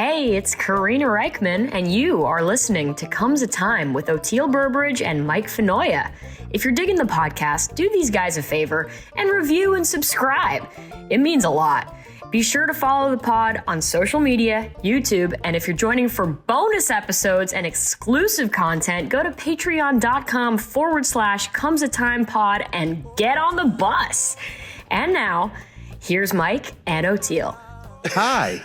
Hey, it's Karina Reichman, and you are listening to Comes a Time with Oteil Burbridge and Mike Fenoya. If you're digging the podcast, do these guys a favor and review and subscribe. It means a lot. Be sure to follow the pod on social media, YouTube, and if you're joining for bonus episodes and exclusive content, go to patreon.com/comesatimepod and get on the bus. And now, here's Mike and Oteil. Hi.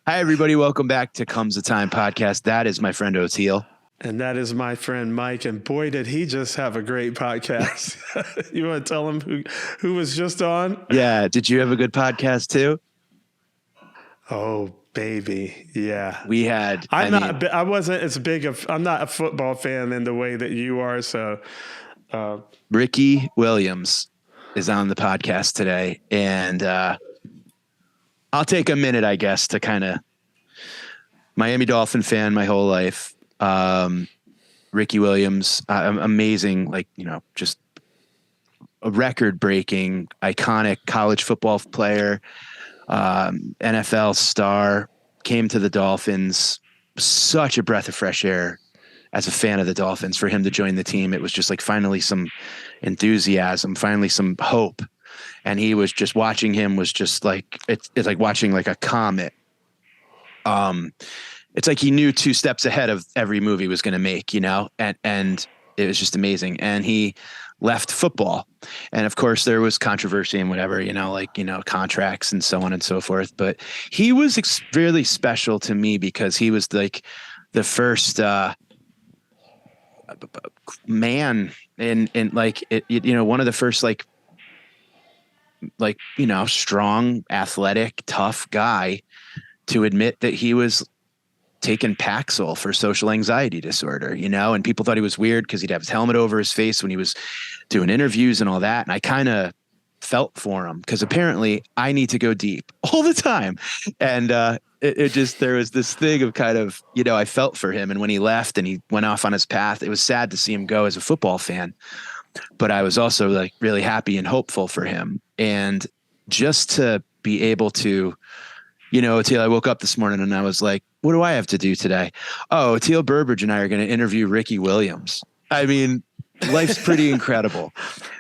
Hi, everybody. Welcome back to Comes a Time podcast. That is my friend Oteil. And that is my friend Mike. And boy, did he just have a great podcast. You want to tell him who was just on? Yeah. Did you have a good podcast too? Oh, baby. Yeah. We had. I'm not a football fan in the way that you are. So Ricky Williams is on the podcast today. And I'll take a minute, I guess, to kind of Miami Dolphin fan my whole life. Ricky Williams, amazing, just a record-breaking, iconic college football player, NFL star, came to the Dolphins. Such a breath of fresh air as a fan of the Dolphins for him to join the team. It was just like finally some enthusiasm, finally some hope. And he was just watching him was just like, it's like watching like a comet. It's like he knew 2 steps ahead of every move he was going to make, and it was just amazing. And he left football. And of course there was controversy and whatever, contracts and so on and so forth. But he was really special to me because he was like the first, man in like, one of the first, strong, athletic, tough guy to admit that he was taking Paxil for social anxiety disorder, and people thought he was weird because he'd have his helmet over his face when he was doing interviews and all that. And I kind of felt for him because apparently I need to go deep all the time. And there was this thing of kind of, I felt for him. And when he left and he went off on his path, it was sad to see him go as a football fan, but I was also like really happy and hopeful for him. And just to be able to, Oteil, I woke up this morning and I was like, what do I have to do today? Oh, Oteil Burbridge and I are going to interview Ricky Williams. I mean, life's pretty incredible.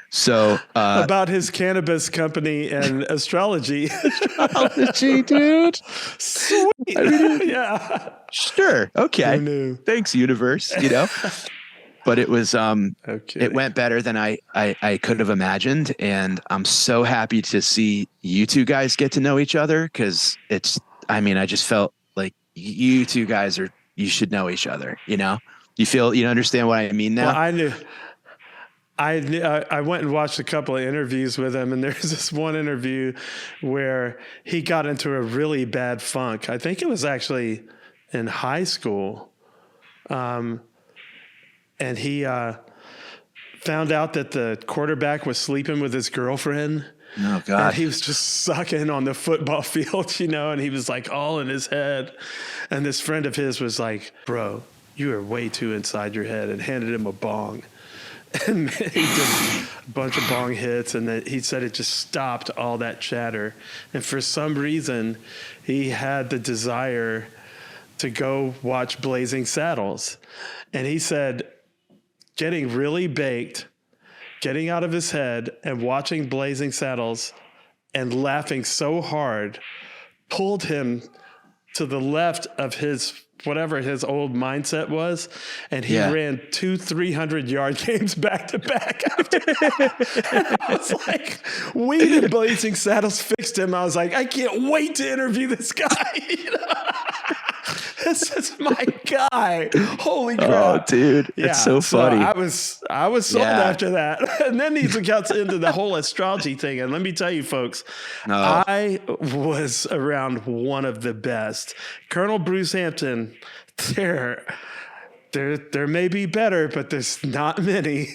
So about his cannabis company and astrology. Astrology, dude. Sweet. Yeah. Sure. Okay. Who knew? Thanks, universe. But it was okay. It went better than I could have imagined, and I'm so happy to see you two guys get to know each other because I just felt like you two guys you should know each other. You understand what I mean now? Well, I went and watched a couple of interviews with him, and there's this one interview where he got into a really bad funk. I think it was actually in high school. And he found out that the quarterback was sleeping with his girlfriend. Oh, God. And he was just sucking on the football field, and he was like all in his head. And this friend of his was like, bro, you are way too inside your head, and handed him a bong. And he did a bunch of bong hits, and he said it just stopped all that chatter. And for some reason, he had the desire to go watch Blazing Saddles. And he said, getting really baked, getting out of his head and watching Blazing Saddles and laughing so hard pulled him to the left of whatever his old mindset was. And he ran 2 300-yard games back to back after that. And I was like, weed and Blazing Saddles fixed him. I was like, I can't wait to interview this guy. This is my guy. Holy crap. Oh, dude. Yeah, it's so funny. I was sold after that. And then he gets into the whole astrology thing. And let me tell you, folks, I was around one of the best. Colonel Bruce Hampton, there may be better, but there's not many.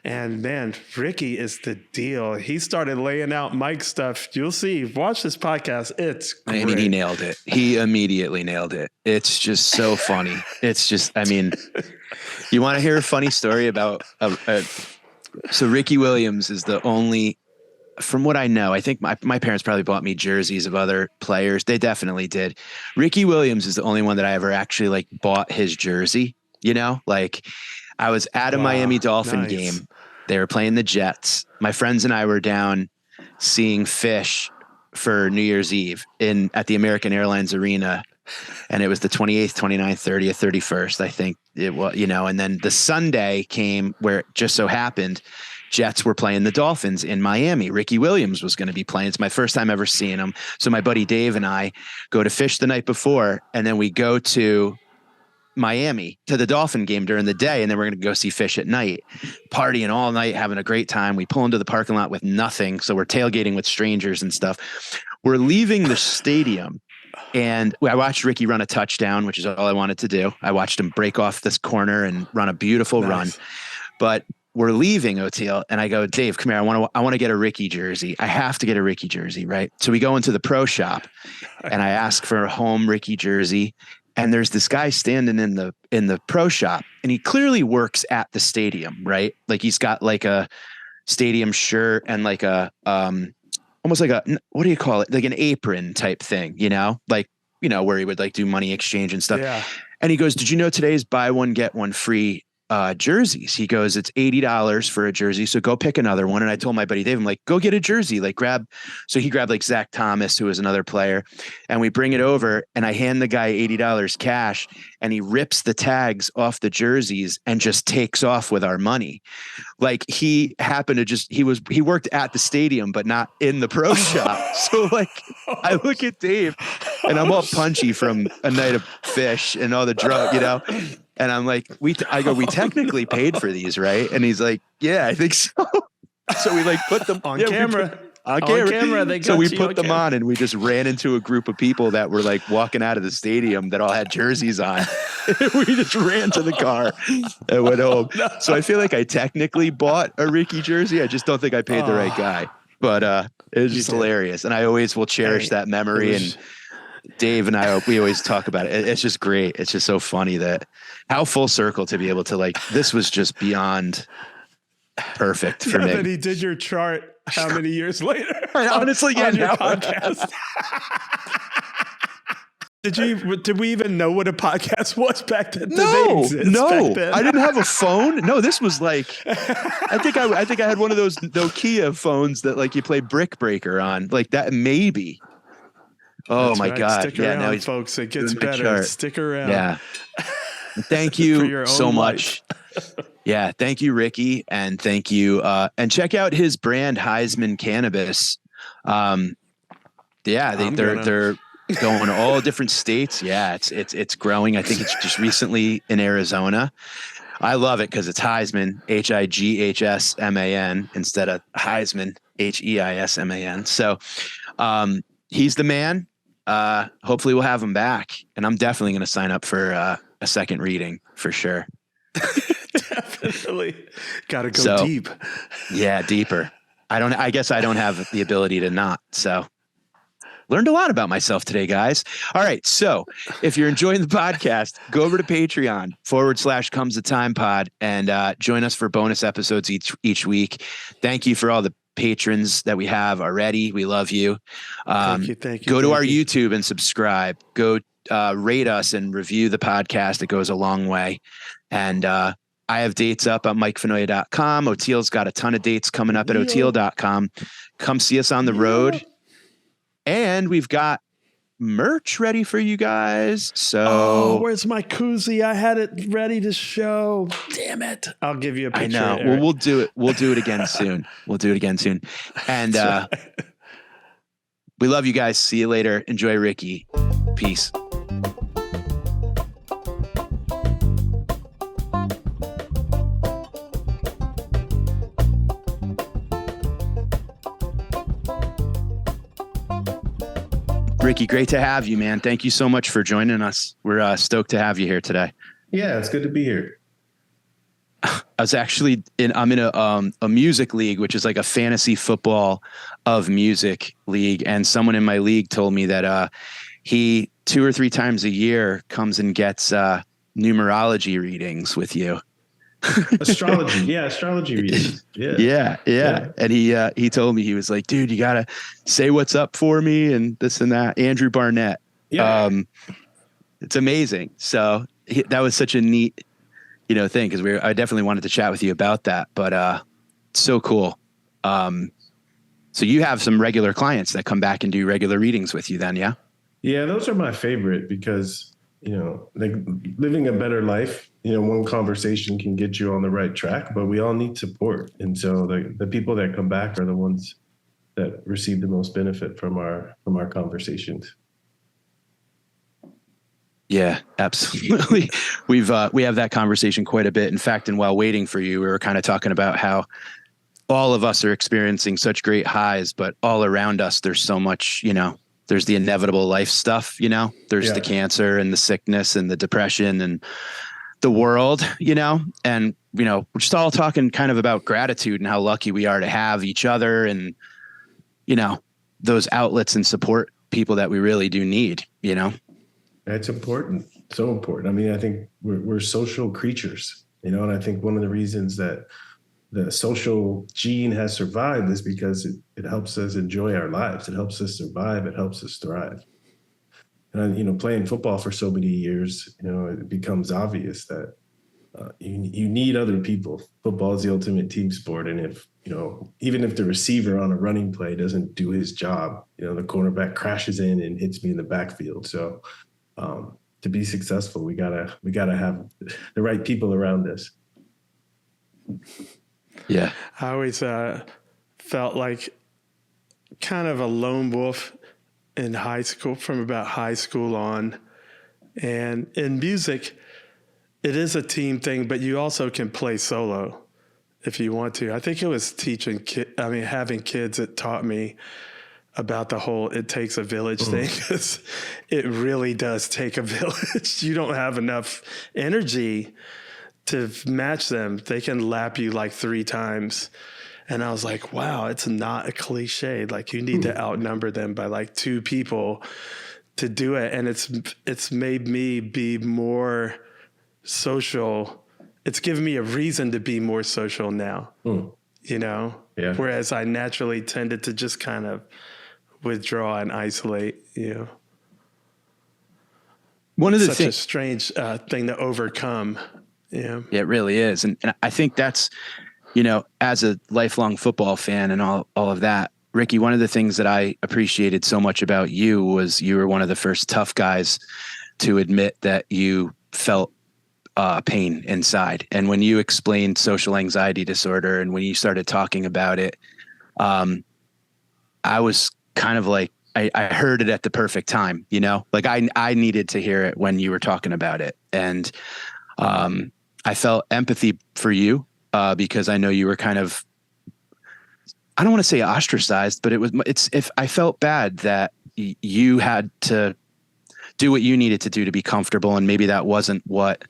And man, Ricky is the deal. He started laying out Mike's stuff. You'll see. Watch this podcast. It's great. I mean, he nailed it. He immediately nailed it. It's just so funny. It's just, you want to hear a funny story about, so Ricky Williams is the only from what I know, I think my parents probably bought me jerseys of other players. They definitely did. Ricky Williams is the only one that I ever actually like bought his jersey. You know, like I was at a Miami Dolphin game. They were playing the Jets. My friends and I were down seeing Fish for New Year's Eve at the American Airlines Arena. And it was the 28th, 29th, 30th, 31st, I think it was, you know, and then the Sunday came where it just so happened Jets were playing the Dolphins in Miami. Ricky Williams was going to be playing. It's my first time ever seeing him. So my buddy Dave and I go to Fish the night before, and then we go to Miami to the Dolphin game during the day. And then we're going to go see Fish at night, partying all night, having a great time. We pull into the parking lot with nothing. So we're tailgating with strangers and stuff. We're leaving the stadium. And I watched Ricky run a touchdown, which is all I wanted to do. I watched him break off this corner and run a beautiful run. But we're leaving, Oteil, and I go, Dave, come here. I want to get a Ricky jersey. I have to get a Ricky jersey, right? So we go into the pro shop, and I ask for a home Ricky jersey. And there's this guy standing in the pro shop, and he clearly works at the stadium, right? Like he's got like a stadium shirt and like a almost like a, what do you call it? Like an apron type thing, you know, like, you know, where he would like do money exchange and stuff. Yeah. And he goes, did you know today's buy one, get one free jerseys? He goes, it's $80 for a jersey. So go pick another one. And I told my buddy Dave, I'm like, go get a jersey, like so he grabbed like Zach Thomas, who was another player. And we bring it over, and I hand the guy $80 cash, and he rips the tags off the jerseys and just takes off with our money. Like he happened to he worked at the stadium, but not in the pro shop. So like I look at Dave, and I'm all punchy from a night of Fish and all the drug, you know? And I'm like, I go, we technically paid for these, right? And he's like, yeah, I think so. So we like put them on camera. On camera. They got so we put them on, and we just ran into a group of people that were like walking out of the stadium that all had jerseys on. We just ran to the car and went home. No. So I feel like I technically bought a Ricky jersey. I just don't think I paid the right guy. But it was just hilarious. And I always will cherish that memory. And Dave and we always talk about it. It's just great. It's just so funny that how full circle to be able to like, this was just beyond perfect for me. But he did your chart how many years later? Honestly, on your podcast. Did we even know what a podcast was back then? No, I didn't have a phone. No, this was like, I think I had one of those Nokia phones that like you play Brick Breaker on, like that maybe. Oh That's my right. God. Stick around, now folks. It gets better. Stick around. Yeah. Thank you so much. Yeah. Thank you, Ricky. And thank you. And check out his brand, Heisman Cannabis. They're going to all different states. Yeah. It's growing. I think it's just recently in Arizona. I love it because it's Heisman, HIGHSMAN instead of Heisman, HEISMAN. So he's the man. Hopefully we'll have him back, and I'm definitely going to sign up for a second reading for sure. Definitely got to go deep. Yeah. Deeper. I guess I don't have the ability to not. So learned a lot about myself today, guys. All right. So if you're enjoying the podcast, go over to Patreon /Comes the Time Pod and join us for bonus episodes each week. Thank you for all the patrons that we have already. We love you. Thank you. Go to our YouTube and subscribe. Go rate us and review the podcast. It goes a long way. And I have dates up on MikeFenoya.com. Oteil's got a ton of dates coming up at Oteil.com. Come see us on the road. And we've got merch ready for you guys. So where's my koozie? I had it ready to show. Damn it. I'll give you a picture. I know. Well, we'll do it. We'll do it again soon. And right. We love you guys. See you later. Enjoy Ricky. Peace. Ricky, great to have you, man. Thank you so much for joining us. We're stoked to have you here today. Yeah, it's good to be here. I was actually I'm in a music league, which is like a fantasy football of music league. And someone in my league told me that he 2 or 3 times a year comes and gets numerology readings with you. Astrology. Yeah. Astrology readings. Yeah. And he told me, he was like, dude, you got to say what's up for me and this and that. Andrew Barnett. Yeah. It's amazing. So that was such a neat, thing. Cause I definitely wanted to chat with you about that, but, so cool. So you have some regular clients that come back and do regular readings with you then. Yeah. Yeah. Those are my favorite because, like living a better life, one conversation can get you on the right track, but we all need support. And so the people that come back are the ones that receive the most benefit from our conversations. Yeah, absolutely. We have that conversation quite a bit. In fact, and while waiting for you, we were kind of talking about how all of us are experiencing such great highs, but all around us, there's so much, there's the inevitable life stuff, there's the cancer and the sickness and the depression and the world, and, we're just all talking kind of about gratitude and how lucky we are to have each other and, those outlets and support people that we really do need, It's important. So important. I mean, I think we're social creatures, and I think one of the reasons that the social gene has survived is because it helps us enjoy our lives. It helps us survive. It helps us thrive. And, playing football for so many years, it becomes obvious that you need other people. Football is the ultimate team sport. And if, even if the receiver on a running play doesn't do his job, the cornerback crashes in and hits me in the backfield. So to be successful, we gotta have the right people around us. Yeah. I always felt like kind of a lone wolf in high school, from about high school on. And in music, it is a team thing, but you also can play solo if you want to. I think it was having kids that taught me about the whole "it takes a village" thing, because it really does take a village. You don't have enough energy to match them. They can lap you like 3 times. And I was like, wow, it's not a cliche. Like, you need to outnumber them by like 2 people to do it. And it's made me be more social. It's given me a reason to be more social now, Yeah. Whereas I naturally tended to just kind of withdraw and isolate, One of the Such things, a strange thing to overcome. Yeah. it really is. And I think that's, as a lifelong football fan and all of that, Ricky, one of the things that I appreciated so much about you was you were one of the first tough guys to admit that you felt pain inside. And when you explained social anxiety disorder and when you started talking about it, I was kind of like, I heard it at the perfect time, like I needed to hear it when you were talking about it. And I felt empathy for you because I know you were kind of, I don't want to say ostracized, but if I felt bad that you had to do what you needed to do to be comfortable. And maybe that wasn't what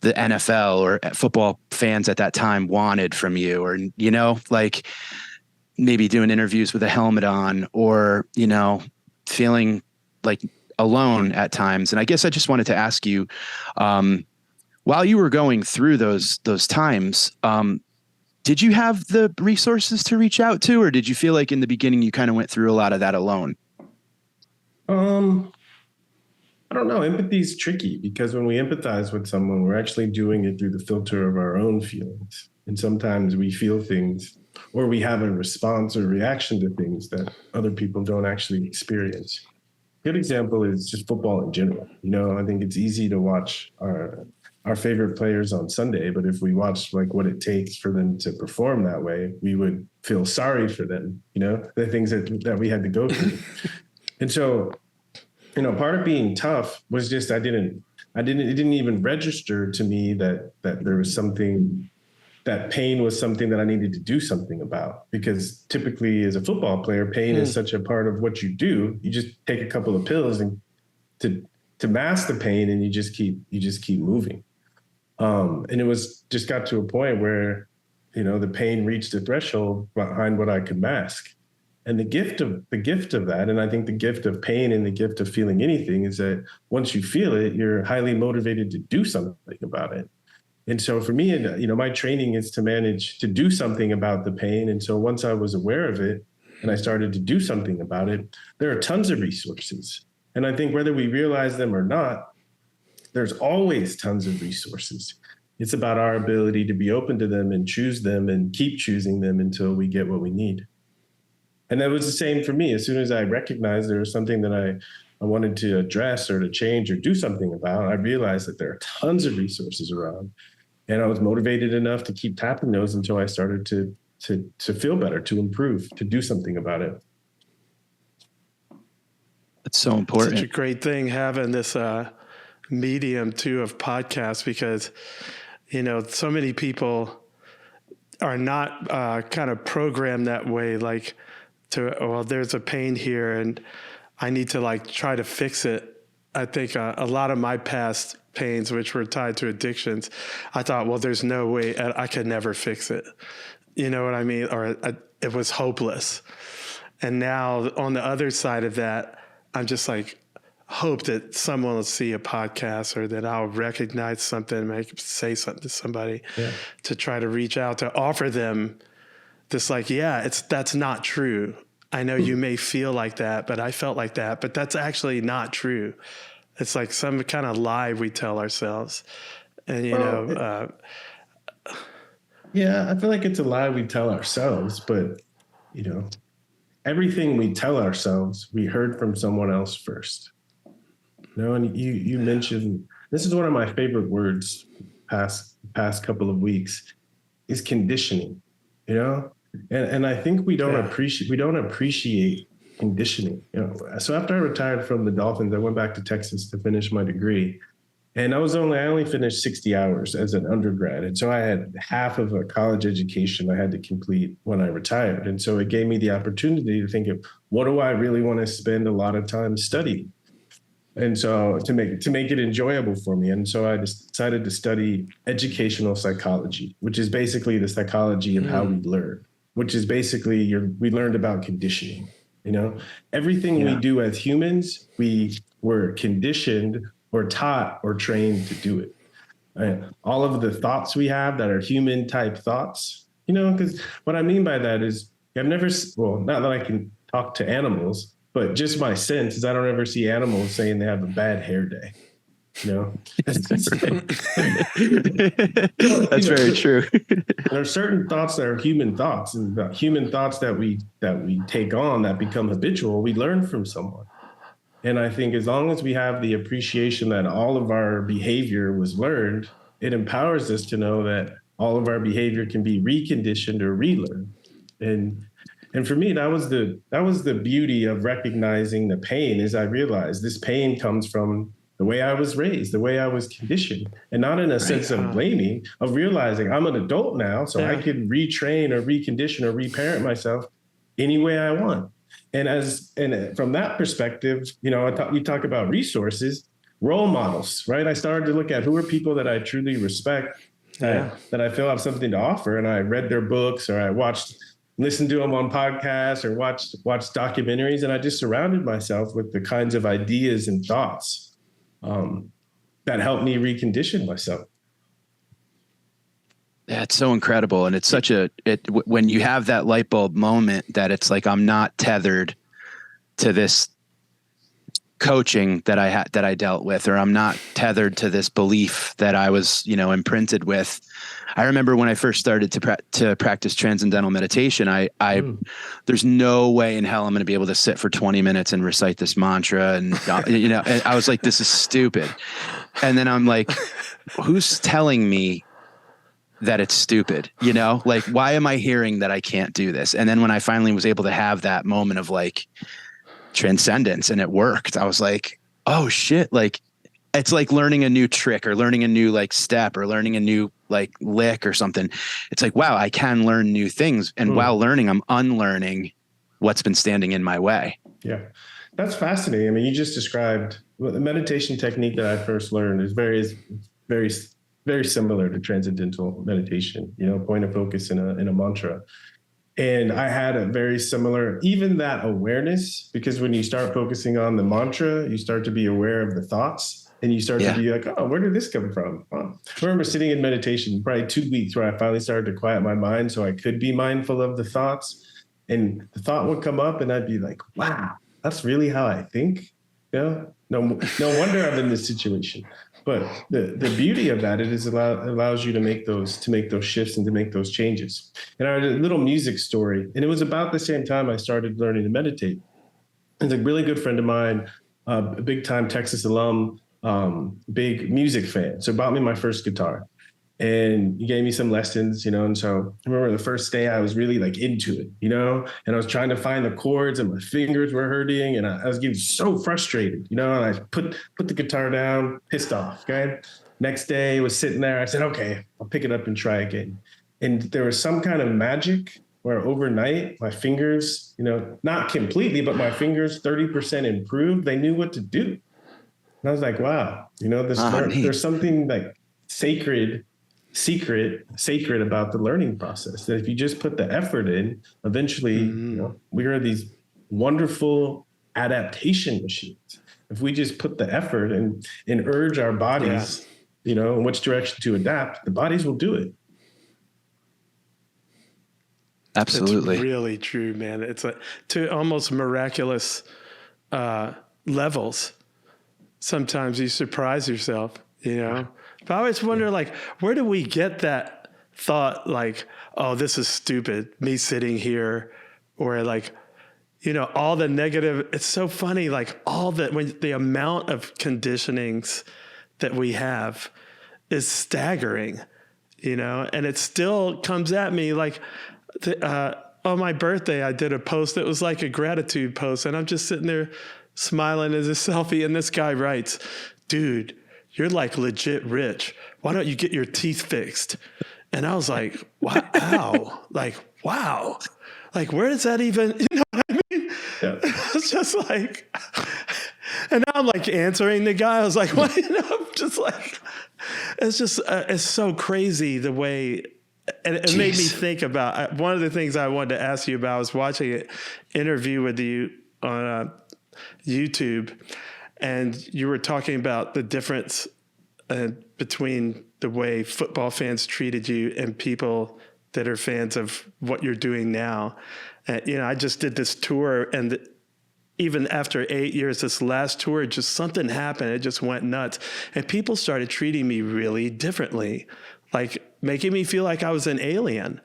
the NFL or football fans at that time wanted from you, or, like maybe doing interviews with a helmet on, or, feeling like alone at times. And I guess I just wanted to ask you, while you were going through those times, did you have the resources to reach out to, or did you feel like in the beginning you kind of went through a lot of that alone? I don't know. Empathy is tricky because when we empathize with someone, we're actually doing it through the filter of our own feelings. And sometimes we feel things, or we have a response or reaction to things that other people don't actually experience. Good example is just football in general. I think it's easy to watch our favorite players on Sunday, but if we watched like what it takes for them to perform that way, we would feel sorry for them, the things that we had to go through. And so, part of being tough was just, it didn't even register to me that there was something, that pain was something that I needed to do something about, because typically as a football player, pain is such a part of what you do. You just take a couple of pills and to mask the pain, and you just keep moving. And it was just got to a point where, the pain reached a threshold behind what I could mask. And the gift of that, and I think the gift of pain and the gift of feeling anything, is that once you feel it, you're highly motivated to do something about it. And so for me, my training is to manage to do something about the pain. And so once I was aware of it and I started to do something about it, there are tons of resources. And I think whether we realize them or not, there's always tons of resources. It's about our ability to be open to them and choose them and keep choosing them until we get what we need. And that was the same for me. As soon as I recognized there was something that I wanted to address or to change or do something about, I realized that there are tons of resources around. And I was motivated enough to keep tapping those until I started to feel better, to improve, to do something about it. It's so important. Such a great thing having this medium too of podcasts, because, so many people are not kind of programmed that way. Like there's a pain here and I need to try to fix it. I think a lot of my past pains, which were tied to addictions, I thought, well, there's no way I could never fix it. You know what I mean? Or it was hopeless. And now on the other side of that, I'm just hope that someone will see a podcast or that I'll recognize something, say something to somebody to try to reach out, to offer them this, that's not true. I know you may feel like that, but I felt like that, but that's actually not true. It's like some kind of lie we tell ourselves. And, I feel like it's a lie we tell ourselves, but, everything we tell ourselves, we heard from someone else first. And you mentioned, this is one of my favorite words past couple of weeks, is conditioning, and I think we don't appreciate conditioning. So after I retired from the Dolphins, I went back to Texas to finish my degree. And I only finished 60 hours as an undergrad. And so I had half of a college education I had to complete when I retired. And so it gave me the opportunity to think of, what do I really want to spend a lot of time studying? And so to make it enjoyable for me. And so I decided to study educational psychology, which is basically the psychology of how we learn, which is basically we learned about conditioning. Everything we do as humans, we were conditioned or taught or trained to do it. Right? All of the thoughts we have that are human type thoughts, because what I mean by that is not that I can talk to animals, but just my sense is I don't ever see animals saying they have a bad hair day. That's very true. There are certain thoughts that are human thoughts, and the human thoughts that we take on that become habitual, we learn from someone. And I think as long as we have the appreciation that all of our behavior was learned, it empowers us to know that all of our behavior can be reconditioned or relearned. And for me, that was the beauty of recognizing the pain, is I realized this pain comes from the way I was raised, the way I was conditioned, and not in a sense of blaming, of realizing I'm an adult now, so I can retrain or recondition or reparent myself any way I want. And from that perspective, you talk about resources, role models, right? I started to look at who are people that I truly respect, that I feel have something to offer. And I read their books, or I listened to them on podcasts, or watched documentaries. And I just surrounded myself with the kinds of ideas and thoughts that helped me recondition myself. Yeah, it's so incredible. And it's when you have that light bulb moment that it's like, I'm not tethered to this coaching that I dealt with, or I'm not tethered to this belief that I was, imprinted with. I remember when I first started to practice transcendental meditation, there's no way in hell I'm going to be able to sit for 20 minutes and recite this mantra. And, and I was like, this is stupid. And then I'm like, who's telling me that it's stupid? Why am I hearing that I can't do this? And then when I finally was able to have that moment of transcendence and it worked, I was like, oh shit. It's like learning a new trick or learning a new step or learning a new lick or something. It's like, wow, I can learn new things. And while learning, I'm unlearning what's been standing in my way. Yeah. That's fascinating. I mean, you just described the meditation technique that I first learned is very, very, very similar to transcendental meditation, point of focus in a mantra. And I had a very similar, even that awareness, because when you start focusing on the mantra, you start to be aware of the thoughts. And you start to be like, oh, where did this come from? I remember sitting in meditation probably 2 weeks where I finally started to quiet my mind so I could be mindful of the thoughts. And the thought would come up and I'd be like, wow, that's really how I think. No wonder I'm in this situation. But the beauty of that is allows you to make those shifts and to make those changes. And I had a little music story, and it was about the same time I started learning to meditate. It's a really good friend of mine, a big time Texas alum, big music fan. So bought me my first guitar. And he gave me some lessons, and so I remember the first day I was really like into it, and I was trying to find the chords and my fingers were hurting and I was getting so frustrated, and I put the guitar down, pissed off, okay? Next day I was sitting there, I said, okay, I'll pick it up and try again. And there was some kind of magic where overnight my fingers, not completely, but my fingers 30% improved. They knew what to do. And I was like, wow, there's something like sacred about the learning process, that if you just put the effort in, eventually, we are these wonderful adaptation machines. If we just put the effort and urge our bodies, in which direction to adapt, the bodies will do it. Absolutely. It's really true, man. It's to almost miraculous levels. Sometimes you surprise yourself, But I always wonder, where do we get that thought, oh, this is stupid, me sitting here, or all the negative. It's so funny, when the amount of conditionings that we have is staggering, and it still comes at me on my birthday, I did a post that was like a gratitude post, and I'm just sitting there smiling as a selfie, and this guy writes, dude, you're legit rich. Why don't you get your teeth fixed? And I was like, wow, wow. Where does that even, you know what I mean? Yeah. It's just and now I'm answering the guy. I was like, what? I'm just it's so crazy the way, and it made me think about, one of the things I wanted to ask you about, I was watching an interview with you on YouTube, and you were talking about the difference between the way football fans treated you and people that are fans of what you're doing now. I just did this tour, and even after 8 years, this last tour, just something happened. It just went nuts. And people started treating me really differently, making me feel like I was an alien.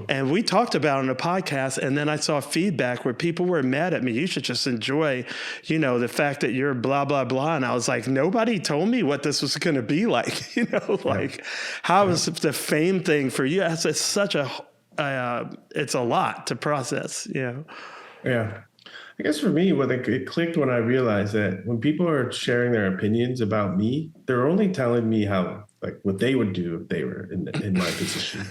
And we talked about it on a podcast, and then I saw feedback where people were mad at me. You should just enjoy, the fact that you're blah, blah, blah. And I was like, nobody told me what this was going to be like, how is the fame thing for you? It's such it's a lot to process, Yeah. I guess for me, it clicked when I realized that when people are sharing their opinions about me, they're only telling me how, what they would do if they were in my position,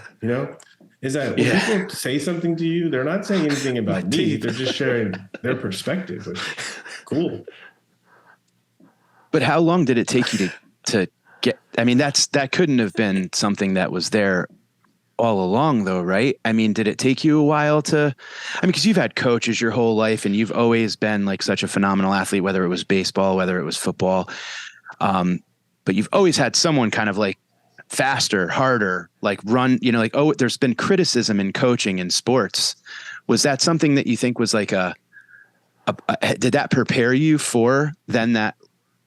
Is that when people say something to you, they're not saying anything about me. They're just sharing their perspective. Cool. But how long did it take you to get, that couldn't have been something that was there all along though, right? Did it take you a while because you've had coaches your whole life and you've always been such a phenomenal athlete, whether it was baseball, whether it was football. But you've always had someone kind of faster, harder, run, there's been criticism in coaching in sports. Was that something that you think was did that prepare you for then that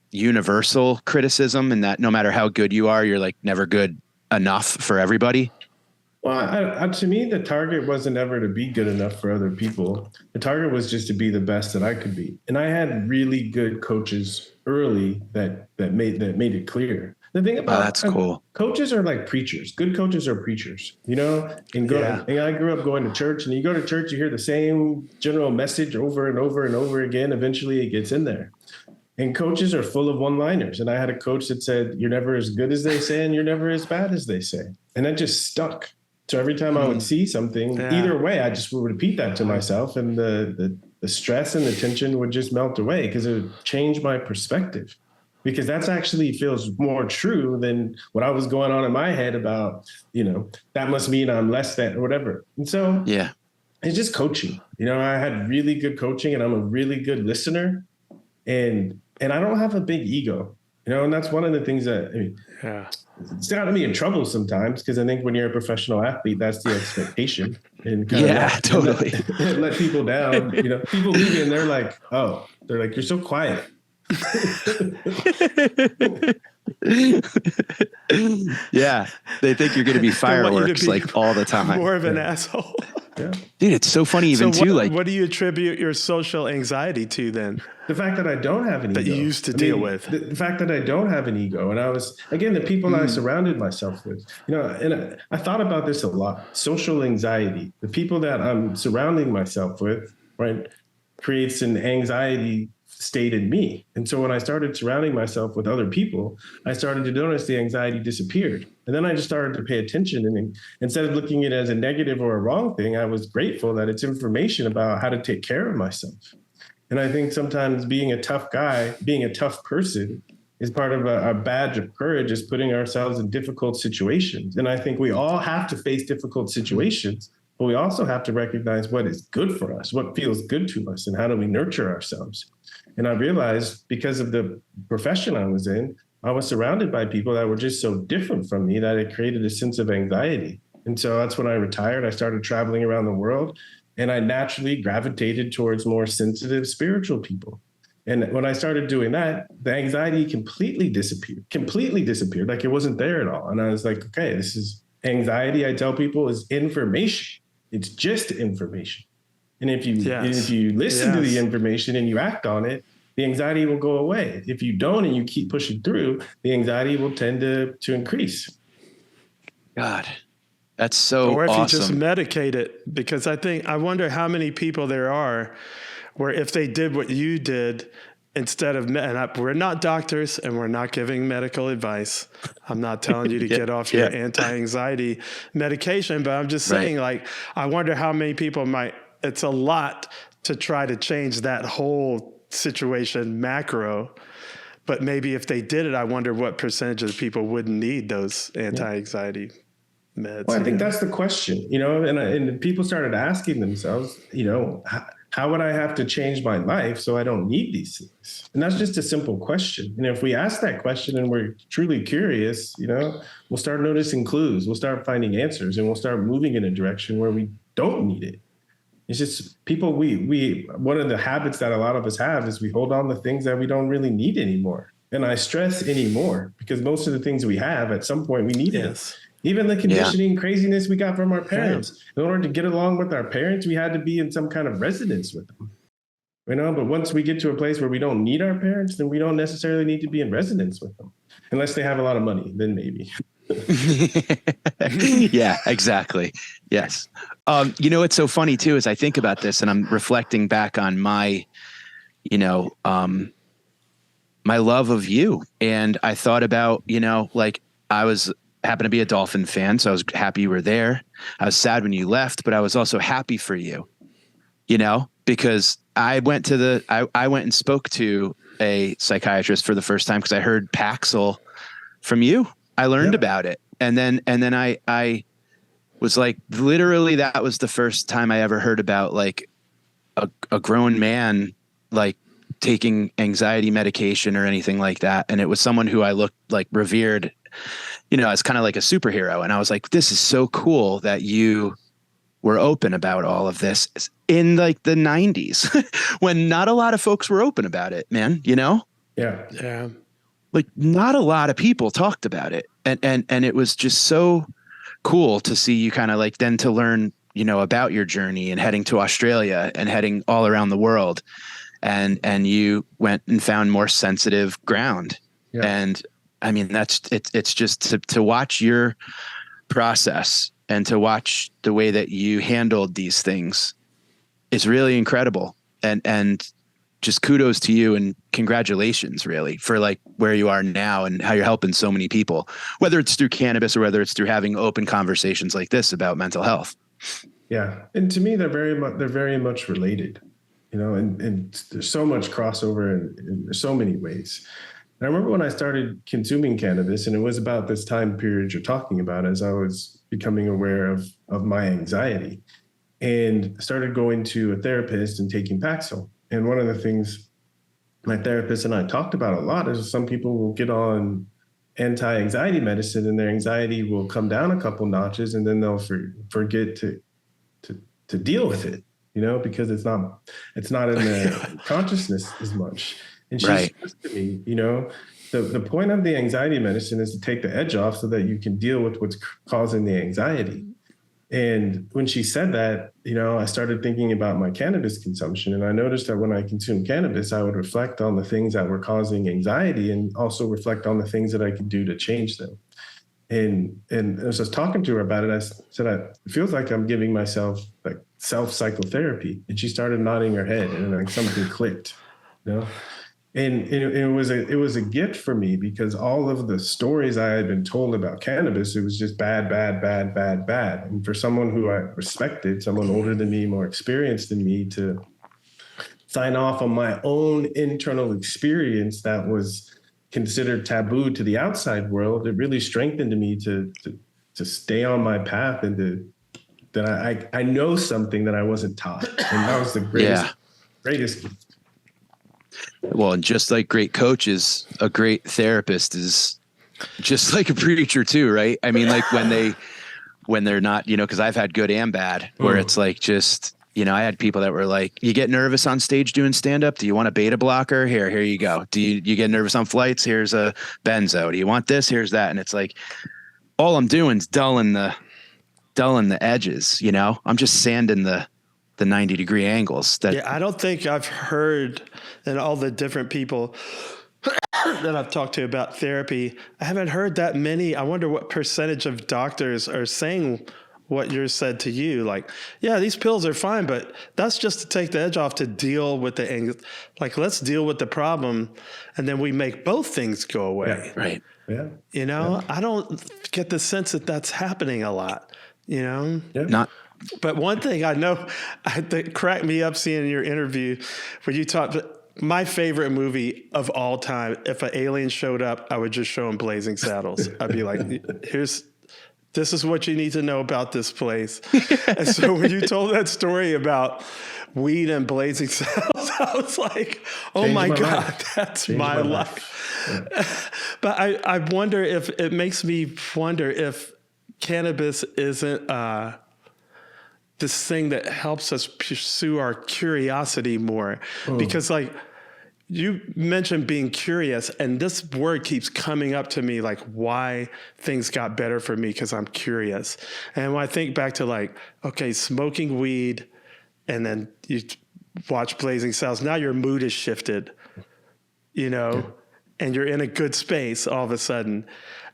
universal criticism, and that no matter how good you are, you're never good enough for everybody? Well, to me, the target wasn't ever to be good enough for other people. The target was just to be the best that I could be. And I had really good coaches early that made it clear. The thing about that's cool. Coaches are like preachers. Good coaches are preachers, And I grew up going to church, and you go to church, you hear the same general message over and over and over again. Eventually it gets in there. And coaches are full of one-liners. And I had a coach that said, you're never as good as they say, and you're never as bad as they say. And that just stuck. So every time I would see something, either way, I just would repeat that to myself, and the stress and the tension would just melt away because it would change my perspective. Because that's actually feels more true than what I was going on in my head about, that must mean I'm less than or whatever. And so it's just coaching. I had really good coaching, and I'm a really good listener, and I don't have a big ego. And that's one of the things that, I mean, it's gotten me in trouble sometimes, because I think when you're a professional athlete, that's the expectation. And totally. Let people down. People leave you and they're like, you're so quiet. Yeah, they think you're going to be fireworks like all the time. More of an asshole. Yeah. Dude, it's so funny what do you attribute your social anxiety to then? The fact that I don't have an ego. That you used to deal with. The fact that I don't have an ego. And I was, again, the people I surrounded myself with, and I thought about this a lot. Social anxiety, the people that I'm surrounding myself with, right, creates an anxiety state in me. And so when I started surrounding myself with other people, I started to notice the anxiety disappeared. And then I just started to pay attention. And instead of looking at it as a negative or a wrong thing, I was grateful that it's information about how to take care of myself. And I think sometimes being a tough guy, being a tough person, is part of a badge of courage, is putting ourselves in difficult situations. And I think we all have to face difficult situations, but we also have to recognize what is good for us, what feels good to us, and how do we nurture ourselves. And I realized, because of the profession I was in, I was surrounded by people that were just so different from me that it created a sense of anxiety. And so that's when I retired. I started traveling around the world, and I naturally gravitated towards more sensitive, spiritual people. And when I started doing that, the anxiety completely disappeared, like it wasn't there at all. And I was like, okay, this is anxiety. I tell people is information. It's just information. And if you listen to the information and you act on it, the anxiety will go away. If you don't and you keep pushing through, the anxiety will tend to increase. God, that's so Or if awesome. you just medicate it, because I wonder how many people there are where if they did what you did, instead of, we're not doctors and we're not giving medical advice. I'm not telling you to get off your anti-anxiety medication, but I'm just saying, I wonder how many people it's a lot to try to change that whole situation macro, but maybe if they did it, I wonder what percentage of people wouldn't need those anti-anxiety meds. Well, I think that's the question, and people started asking themselves, how would I have to change my life so I don't need these things? And that's just a simple question. And if we ask that question and we're truly curious, we'll start noticing clues, we'll start finding answers, and we'll start moving in a direction where we don't need it. It's just people, we one of the habits that a lot of us have is we hold on to things that we don't really need anymore. And I stress anymore, because most of the things we have, at some point we needed it. Even the conditioning craziness we got from our parents. In order to get along with our parents, we had to be in some kind of resonance with them. But once we get to a place where we don't need our parents, then we don't necessarily need to be in resonance with them. Unless they have a lot of money, then maybe. Yeah, exactly. Yes. What's so funny too, is I think about this and I'm reflecting back on my, my love of you. And I thought about, I happened to be a Dolphin fan, so I was happy you were there. I was sad when you left, but I was also happy for you, because I went and spoke to a psychiatrist for the first time because I heard Paxil from you. I learned about it. And then I was like, literally, that was the first time I ever heard about like a grown man, like taking anxiety medication or anything like that. And it was someone who I looked like revered, as kind of like a superhero. And I was like, this is so cool that you were open about all of this in like the 90s when not a lot of folks were open about it, man, Yeah. Like not a lot of people talked about it. And it was just so cool to see you kind of like then to learn, about your journey and heading to Australia and heading all around the world. And you went and found more sensitive ground. Yeah. And I mean, it's just to watch your process and to watch the way that you handled these things is really incredible. And just kudos to you and congratulations really for like where you are now and how you're helping so many people, whether it's through cannabis or whether it's through having open conversations like this about mental health. Yeah. And to me, they're very much related, and there's so much crossover in so many ways. And I remember when I started consuming cannabis, and it was about this time period you're talking about, as I was becoming aware of my anxiety, and started going to a therapist and taking Paxil. And one of the things my therapist and I talked about a lot is some people will get on anti-anxiety medicine and their anxiety will come down a couple notches, and then they'll forget to deal with it, because it's not in their consciousness as much. And she Right. stressed to me, the point of the anxiety medicine is to take the edge off so that you can deal with what's causing the anxiety. And when she said that, I started thinking about my cannabis consumption. And I noticed that when I consumed cannabis, I would reflect on the things that were causing anxiety and also reflect on the things that I could do to change them. And as I was talking to her about it, I said, it feels like I'm giving myself like self-psychotherapy. And she started nodding her head, and like something clicked, And it was a gift for me, because all of the stories I had been told about cannabis, it was just bad, bad, bad, bad, bad. And for someone who I respected, someone older than me, more experienced than me, to sign off on my own internal experience that was considered taboo to the outside world, it really strengthened me to stay on my path and that I know something that I wasn't taught. And that was the greatest gift. Well, and just like great coaches, a great therapist is just like a preacher too, right? I mean, like when they're not, because I've had good and bad, where it's like just, I had people that were like, you get nervous on stage doing stand-up? Do you want a beta blocker? Here you go. Do you get nervous on flights? Here's a benzo. Do you want this? Here's that. And it's like, all I'm doing is dulling the edges, I'm just sanding the 90-degree angles. I don't think I've heard, and all the different people that I've talked to about therapy, I haven't heard that many. I wonder what percentage of doctors are saying what you said to you. Like, yeah, these pills are fine, but that's just to take the edge off, to deal with let's deal with the problem. And then we make both things go away. Yeah, right. Yeah. I don't get the sense that that's happening a lot, Yeah. But one thing I know that cracked me up seeing your interview where you talked, my favorite movie of all time, if an alien showed up, I would just show him Blazing Saddles. I'd be like, this is what you need to know about this place. And so when you told that story about weed and Blazing Saddles, I was like, oh my God, life. that's my life. Yeah. But I wonder if it makes me wonder if cannabis isn't this thing that helps us pursue our curiosity more. Because like you mentioned being curious, and this word keeps coming up to me, like why things got better for me, because I'm curious. And when I think back to like, okay, smoking weed, and then you watch Blazing Saddles, now your mood is shifted, and you're in a good space all of a sudden.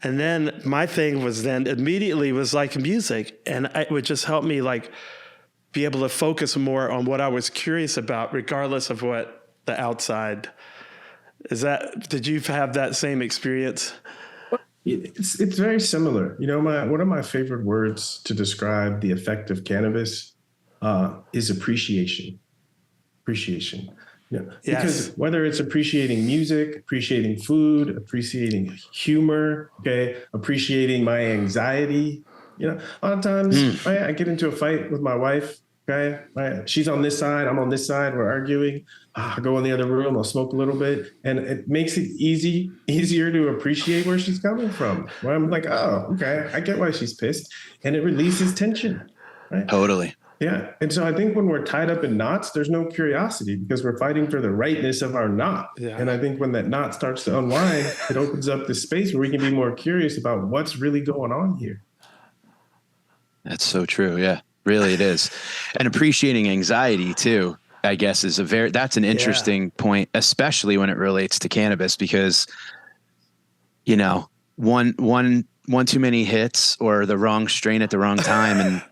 And then my thing was then immediately was like music, and it would just help me like be able to focus more on what I was curious about, regardless of what the outside is. Did you have that same experience? It's very similar. One of my favorite words to describe the effect of cannabis is appreciation. Appreciation. Yeah. Because whether it's appreciating music, appreciating food, appreciating humor, appreciating my anxiety. A lot of times I get into a fight with my wife. She's on this side, I'm on this side, we're arguing. I go in the other room, I'll smoke a little bit, and it makes it easier to appreciate where she's coming from. Where I'm like, oh, okay, I get why she's pissed, and it releases tension. Right? Totally. Yeah, and so I think when we're tied up in knots, there's no curiosity because we're fighting for the rightness of our knot. Yeah. And I think when that knot starts to unwind, it opens up this space where we can be more curious about what's really going on here. That's so true. Yeah, really it is. And appreciating anxiety too, I guess that's an interesting point, especially when it relates to cannabis, because, one too many hits or the wrong strain at the wrong time, and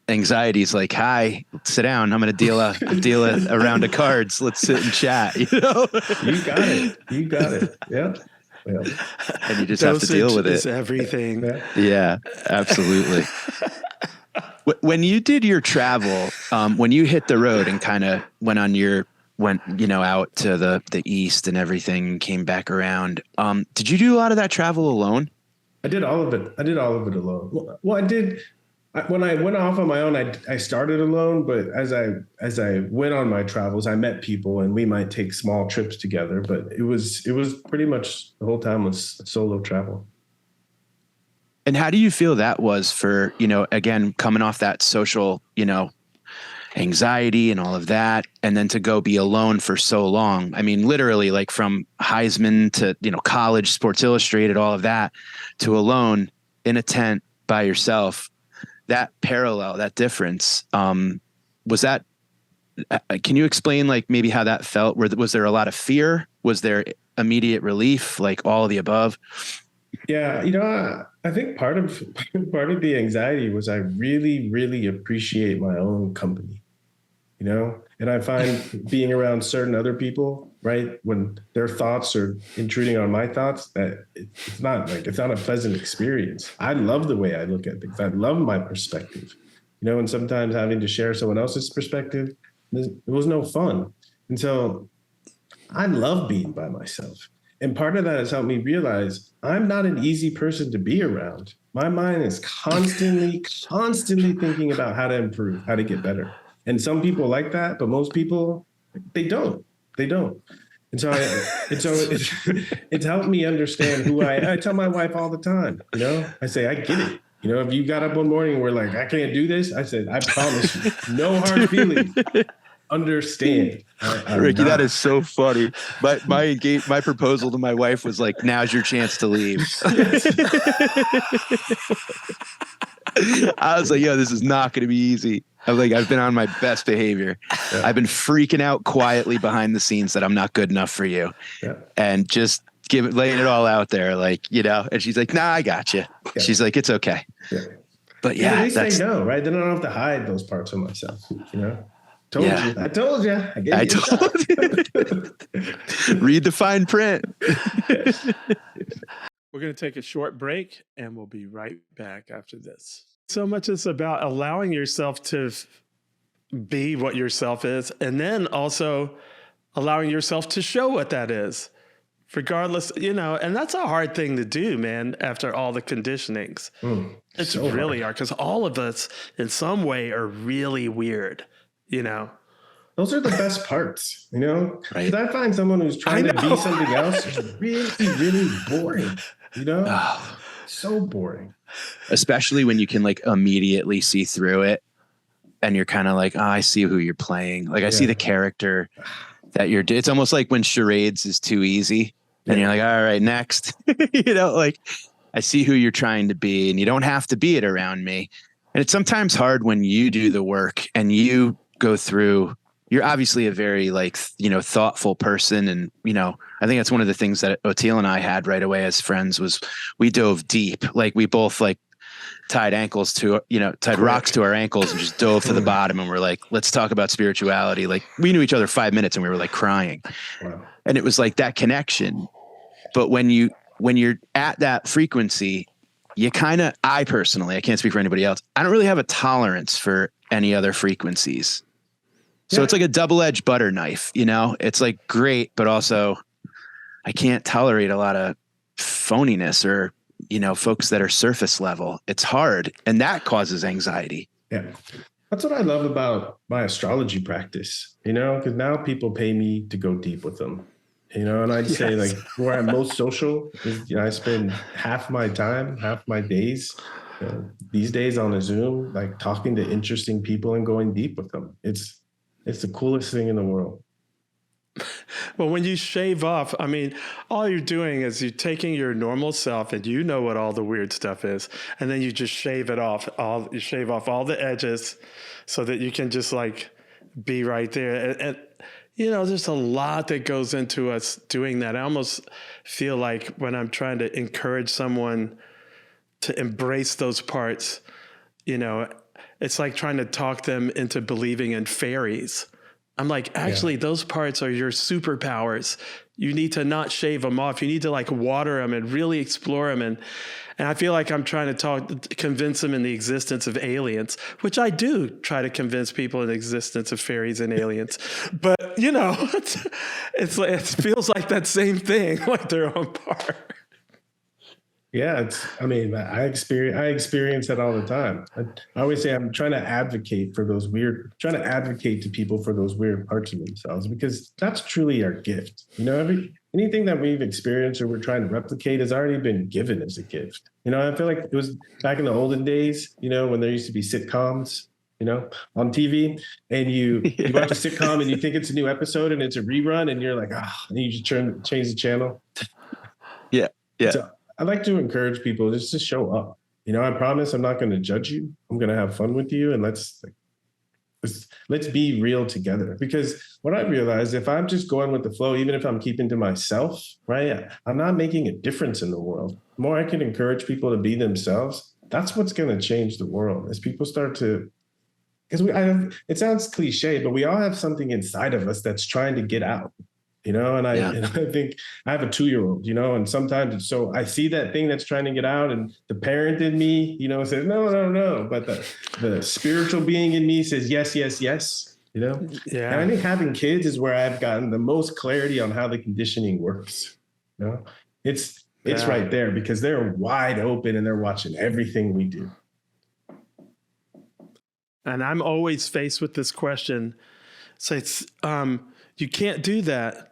anxiety is like, hi, sit down. I'm going to deal a round of cards. Let's sit and chat. You got it. Yeah. And you just have to deal with it. Is everything. Yeah, absolutely. When you did your travel, when you hit the road and kind of went out to the east and everything, came back around, did you do a lot of that travel alone? I did all of it. alone. Well, I did When I went off on my own, I started alone, but as I went on my travels, I met people and we might take small trips together, but it was pretty much the whole time was solo travel. And how do you feel that was for, again, coming off that social, anxiety and all of that, and then to go be alone for so long? I mean, literally, like from Heisman to, college, Sports Illustrated, all of that, to alone in a tent by yourself. That parallel, that difference, was that, can you explain like maybe how that felt? Was there a lot of fear? Was there immediate relief, like all of the above? Yeah. I think part of the anxiety was I really, really appreciate my own company, and I find being around certain other people, right, when their thoughts are intruding on my thoughts, that it's not a pleasant experience. I love the way I look at things. I love my perspective, and sometimes having to share someone else's perspective, it was no fun. And so I love being by myself. And part of that has helped me realize I'm not an easy person to be around. My mind is constantly thinking about how to improve, how to get better. And some people like that, but most people, they don't. And so it's helped me understand who I tell my wife all the time, I say, I get it. If you got up one morning and we're like, I can't do this, I said, I promise you, no hard feelings. Understand. Ricky, that is so funny. But my proposal to my wife was like, now's your chance to leave. I was like, yo, this is not going to be easy. I'm like, I've been on my best behavior. Yeah. I've been freaking out quietly behind the scenes that I'm not good enough for you. Yeah. And just laying it all out there, like, and she's like, nah, I got you. Yeah. She's like, it's okay. Yeah. But yeah, at least they know, right? Then I don't have to hide those parts of myself, Told you. I told you. I told you. Read the fine print. We're going to take a short break and we'll be right back after this. So much is about allowing yourself to be what yourself is, and then also allowing yourself to show what that is, regardless, and that's a hard thing to do, man, after all the conditionings. It's so really hard because all of us in some way are really weird. Those are the best parts, right? Because I find someone who's trying to be something else is really, really boring, so boring. Especially when you can like immediately see through it and you're kind of like, oh, I see who you're playing. Like I see the character that it's almost like when charades is too easy and you're like, all right, next, like I see who you're trying to be and you don't have to be it around me. And it's sometimes hard when you do the work and you go through, you're obviously a very thoughtful person. And, I think that's one of the things that Oteil and I had right away as friends was we dove deep. Like we both tied rocks to our ankles and just dove to the bottom. And we're like, let's talk about spirituality. Like we knew each other 5 minutes and we were like crying. Wow. And it was like that connection. But when you're at that frequency, I personally, I can't speak for anybody else, I don't really have a tolerance for any other frequencies. So it's like a double-edged butter knife, it's like great, but also I can't tolerate a lot of phoniness or, folks that are surface level. It's hard. And that causes anxiety. Yeah. That's what I love about my astrology practice, because now people pay me to go deep with them, and I'd say like where I'm most social is, I spend half my time, half my days, these days on a Zoom, like talking to interesting people and going deep with them. It's the coolest thing in the world. Well, when you shave off, I mean, all you're doing is you're taking your normal self and what all the weird stuff is. And then you just shave it off. You shave off all the edges so that you can just be right there. And there's a lot that goes into us doing that. I almost feel like when I'm trying to encourage someone to embrace those parts, it's like trying to talk them into believing in fairies. I'm like, actually, those parts are your superpowers. You need to not shave them off. You need to water them and really explore them. And I feel like I'm trying to convince them in the existence of aliens, which I do try to convince people in the existence of fairies and aliens. But, it feels like that same thing, like their own part. Yeah, I mean, I experience that all the time. I always say I'm trying to advocate to people for those weird parts of themselves, because that's truly our gift. You know, anything that we've experienced or we're trying to replicate has already been given as a gift. You know, I feel like it was back in the olden days, you know, when there used to be sitcoms, you know, on TV, and you watch a sitcom and you think it's a new episode and it's a rerun, and you're like, and you just change the channel. Yeah. Yeah. So I like to encourage people just to show up. You know, I promise I'm not going to judge you. I'm going to have fun with you, and let's be real together. Because what I realized, if I'm just going with the flow, even if I'm keeping to myself, right, I'm not making a difference in the world. The more I can encourage people to be themselves, that's what's going to change the world. As people start to, because it sounds cliche, but we all have something inside of us that's trying to get out. You know, and I think I have a 2-year-old, you know, and sometimes so I see that thing that's trying to get out, and the parent in me, you know, says, no. But the spiritual being in me says, yes, you know? Yeah. And I think having kids is where I've gotten the most clarity on how the conditioning works. You know, it's right there, because they're wide open and they're watching everything we do. And I'm always faced with this question. So it's, you can't do that.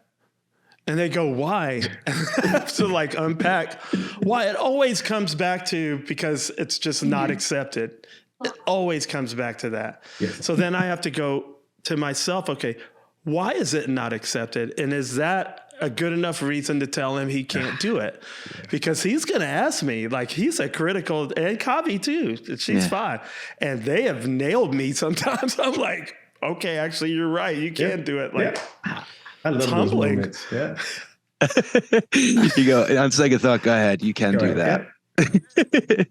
And they go, why? And I have to like unpack why. It always comes back to, because it's just not accepted. It always comes back to that. Yes. So then I have to go to myself, okay, why is it not accepted? And is that a good enough reason to tell him he can't do it? Because he's going to ask me, like, he's a critical, and Kavi too, she's fine. And they have nailed me sometimes. I'm like, okay, actually, you're right. You can do it. Like, I love those moments. Yeah. You go, on second thought, go ahead. You can do that. Yeah.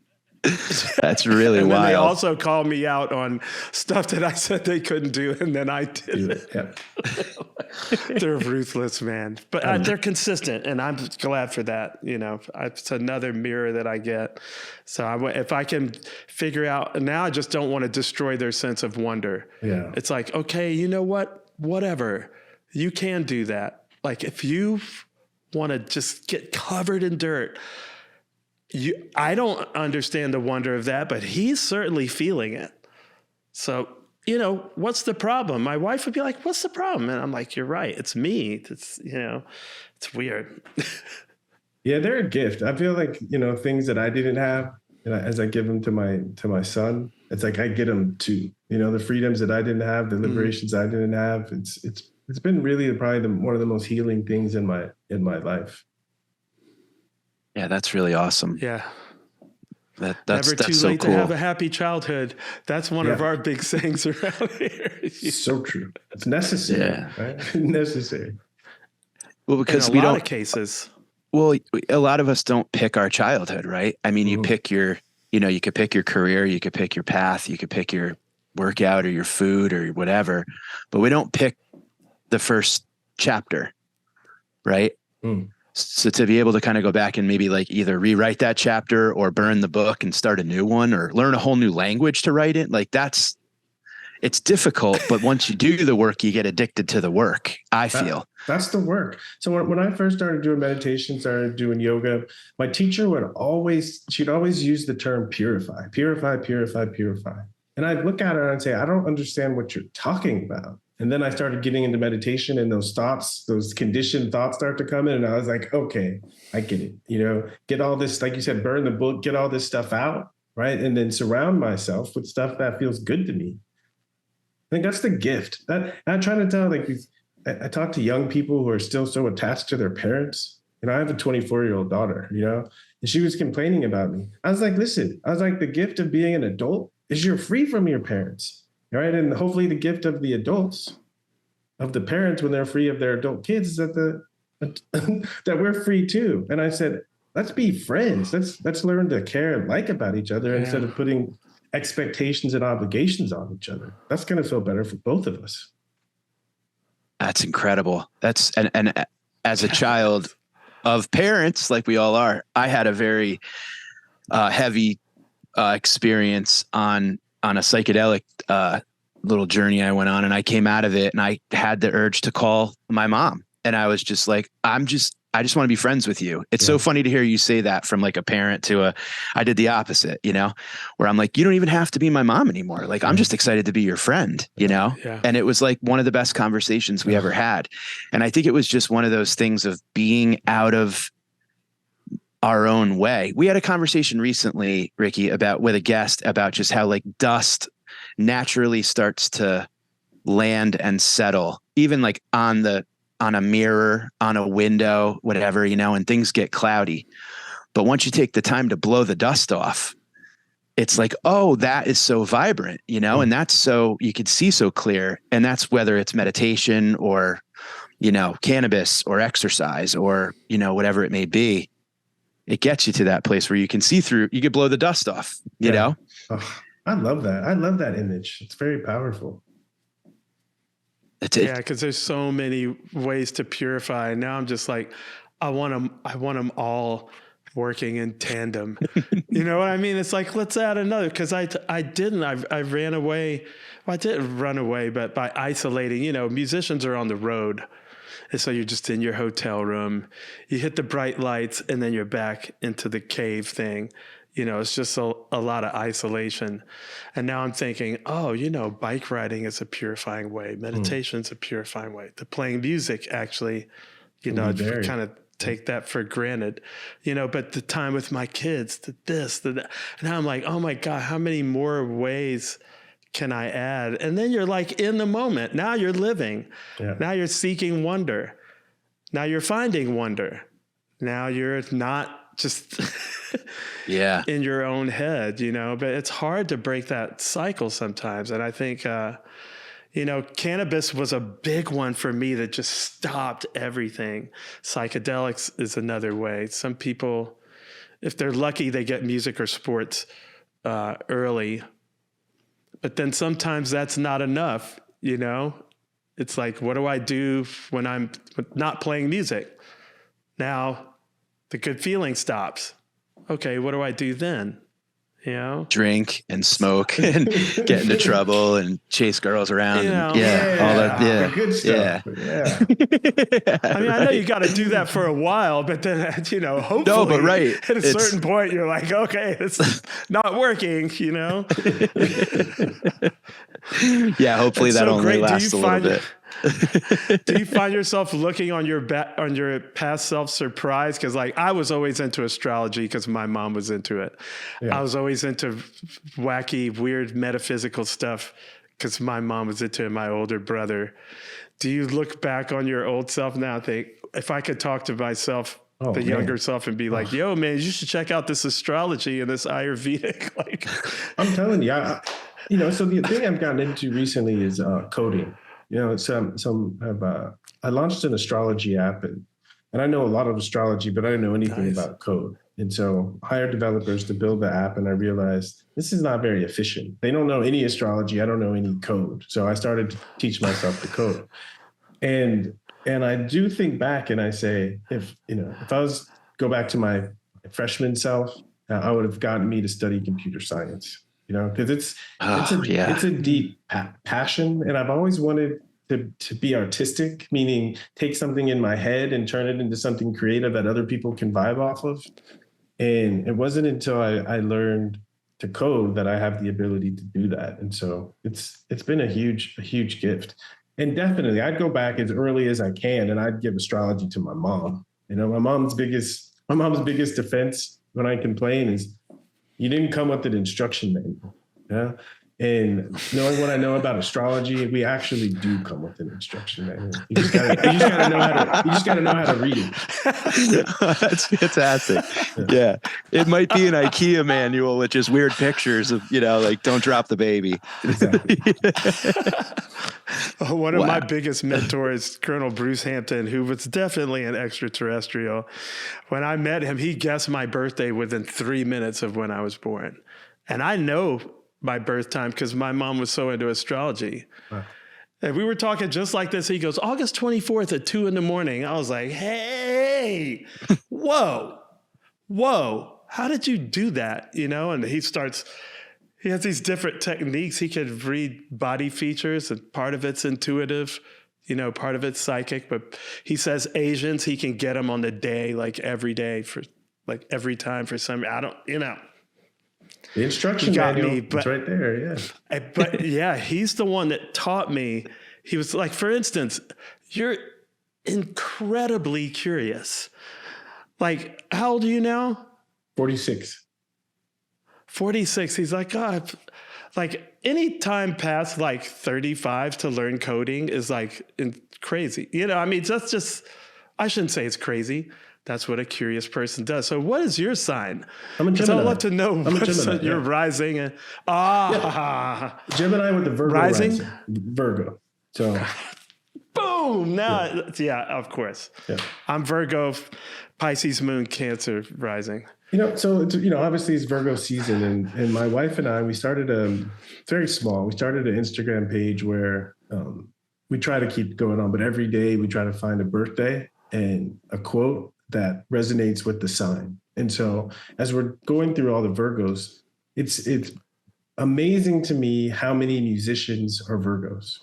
That's really and wild. Then they also called me out on stuff that I said they couldn't do, and then I did it. Yeah. They're ruthless, man. But they're consistent, and I'm glad for that. You know, it's another mirror that I get. So if I can figure out, now I just don't want to destroy their sense of wonder. Yeah. It's like, okay, you know what? Whatever. You can do that. Like, if you want to just get covered in dirt, I don't understand the wonder of that, but he's certainly feeling it. So, you know, what's the problem? My wife would be like, what's the problem? And I'm like, you're right. It's me. It's, you know, it's weird. Yeah, they're a gift. I feel like, you know, things that I didn't have, as I give them to my son, it's like I get them too. You know, the freedoms that I didn't have, the liberations I didn't have. It's been really probably one of the most healing things in my life. Yeah, that's really awesome. Yeah. That's never too so late cool. to have a happy childhood. That's one of our big sayings around here. So true. It's necessary. Right? Necessary. Well, because in a lot of cases. Well, a lot of us don't pick our childhood, right? I mean, you pick you could pick your career, you could pick your path, you could pick your workout or your food or whatever, but we don't pick the first chapter, right? So to be able to kind of go back and maybe like either rewrite that chapter or burn the book and start a new one or learn a whole new language to write it, like it's difficult, but once you do the work, you get addicted to the work, I feel. That's the work. So when I first started doing meditation, started doing yoga, my teacher she'd always use the term purify. And I'd look at her and say, I don't understand what you're talking about. And then I started getting into meditation, and those conditioned thoughts start to come in. And I was like, okay, I get it. You know, get all this, like you said, burn the book, get all this stuff out, right? And then surround myself with stuff that feels good to me. I think that's the gift. That I'm trying to tell, like, I talk to young people who are still so attached to their parents. You know, I have a 24-year-old daughter, you know, and she was complaining about me. I was like, listen, the gift of being an adult is you're free from your parents. Right. And hopefully the gift of the adults, of the parents when they're free of their adult kids, is that that we're free too. And I said, let's be friends. Let's learn to care and like about each other instead of putting expectations and obligations on each other. That's going to feel better for both of us. That's incredible. And as a child of parents, like we all are, I had a very heavy experience on a psychedelic little journey I went on, and I came out of it and I had the urge to call my mom. And I was just like, I'm just I just want to be friends with you. It's so funny to hear you say that from like a parent to I did the opposite, where I'm like, you don't even have to be my mom anymore. Like, I'm just excited to be your friend, Yeah. And it was like one of the best conversations we ever had. And I think it was just one of those things of being out of our own way. We had a conversation recently, Ricky, with a guest about just how like dust naturally starts to land and settle, even like on a mirror, on a window, whatever, and things get cloudy. But once you take the time to blow the dust off, it's like, oh, that is so vibrant, and that's so you could see so clear. And that's whether it's meditation or, cannabis or exercise or, whatever it may be. It gets you to that place where you can see through, you could blow the dust off, you know? Oh, I love that. I love that image. It's very powerful. Yeah, because there's so many ways to purify. Now I'm just like, I want them all working in tandem. You know what I mean? It's like, let's add another, because I ran away. Well, I didn't run away, but by isolating, musicians are on the road. And so you're just in your hotel room, you hit the bright lights, and then you're back into the cave thing. It's just a lot of isolation. And now I'm thinking, bike riding is a purifying way. Meditation's a purifying way. The playing music, actually, I kind of take that for granted, but the time with my kids, the that. And now I'm like, oh my God, how many more ways can I add? And then you're like in the moment. Now you're living. Yeah. Now you're seeking wonder. Now you're finding wonder. Now you're not just in your own head, but it's hard to break that cycle sometimes. And I think, cannabis was a big one for me that just stopped everything. Psychedelics is another way. Some people, if they're lucky, they get music or sports early. But then sometimes that's not enough, It's like, what do I do when I'm not playing music? Now the good feeling stops. Okay, what do I do then? Drink and smoke and get into trouble and chase girls around. All that. Yeah. The good stuff. Yeah. I mean, I know you got to do that for a while, but then, hopefully no, but right. At a certain point, you're like, okay, it's not working, Yeah. Hopefully that only lasts a little bit. Do you find yourself looking on your past self surprised? Because like I was always into astrology because my mom was into it. Yeah. I was always into wacky, weird metaphysical stuff because my mom was into it, and my older brother. Do you look back on your old self now and think, if I could talk to myself, younger self, and be like, yo, man, you should check out this astrology and this Ayurvedic? Like, I'm telling you, so the thing I've gotten into recently is coding. I launched an astrology app, and I know a lot of astrology, but I didn't know anything about code. And so I hired developers to build the app, and I realized this is not very efficient. They don't know any astrology. I don't know any code. So I started to teach myself the code. And I do think back and I say, if I was go back to my freshman self, I would have gotten me to study computer science. Because it's a deep passion, and I've always wanted to be artistic, meaning take something in my head and turn it into something creative that other people can vibe off of. And it wasn't until I learned to code that I have the ability to do that. And so it's been a huge gift. And definitely, I'd go back as early as I can, and I'd give astrology to my mom. My mom's biggest defense when I complain is, you didn't come with an instruction manual. Yeah. And knowing what I know about astrology, we actually do come with an instruction manual. You just gotta know how to read it. That's fantastic. Yeah. It might be an IKEA manual with just weird pictures of, like don't drop the baby. Exactly. One of my biggest mentors, Colonel Bruce Hampton, who was definitely an extraterrestrial. When I met him, he guessed my birthday within 3 minutes of when I was born. And I know my birth time because my mom was so into astrology. Wow. And we were talking just like this. He goes, August 24th at 2 a.m. I was like, hey, whoa, how did you do that? And he has these different techniques. He could read body features, and part of it's intuitive. part of it's psychic, but he says Asians, he can get them on the day, like every day for like every time for some, I don't, The instruction manual, it's right there, yeah. But yeah, he's the one that taught me. He was like, for instance, you're incredibly curious. Like, how old are you now? 46. 46. He's like, God, like any time past like 35 to learn coding is like crazy. I mean, that's just, I shouldn't say it's crazy. That's what a curious person does. So what is your sign? I'm a Gemini. I'd love to know Gemini, you're rising. Yeah. Gemini with the Virgo rising. Virgo. So boom. Now, yeah, of course. Yeah. I'm Virgo, Pisces, Moon, Cancer rising. So it's, obviously it's Virgo season, and my wife and I, we started very small. We started an Instagram page where we try to keep going on, but every day we try to find a birthday and a quote that resonates with the sign. And so as we're going through all the Virgos, it's amazing to me how many musicians are Virgos.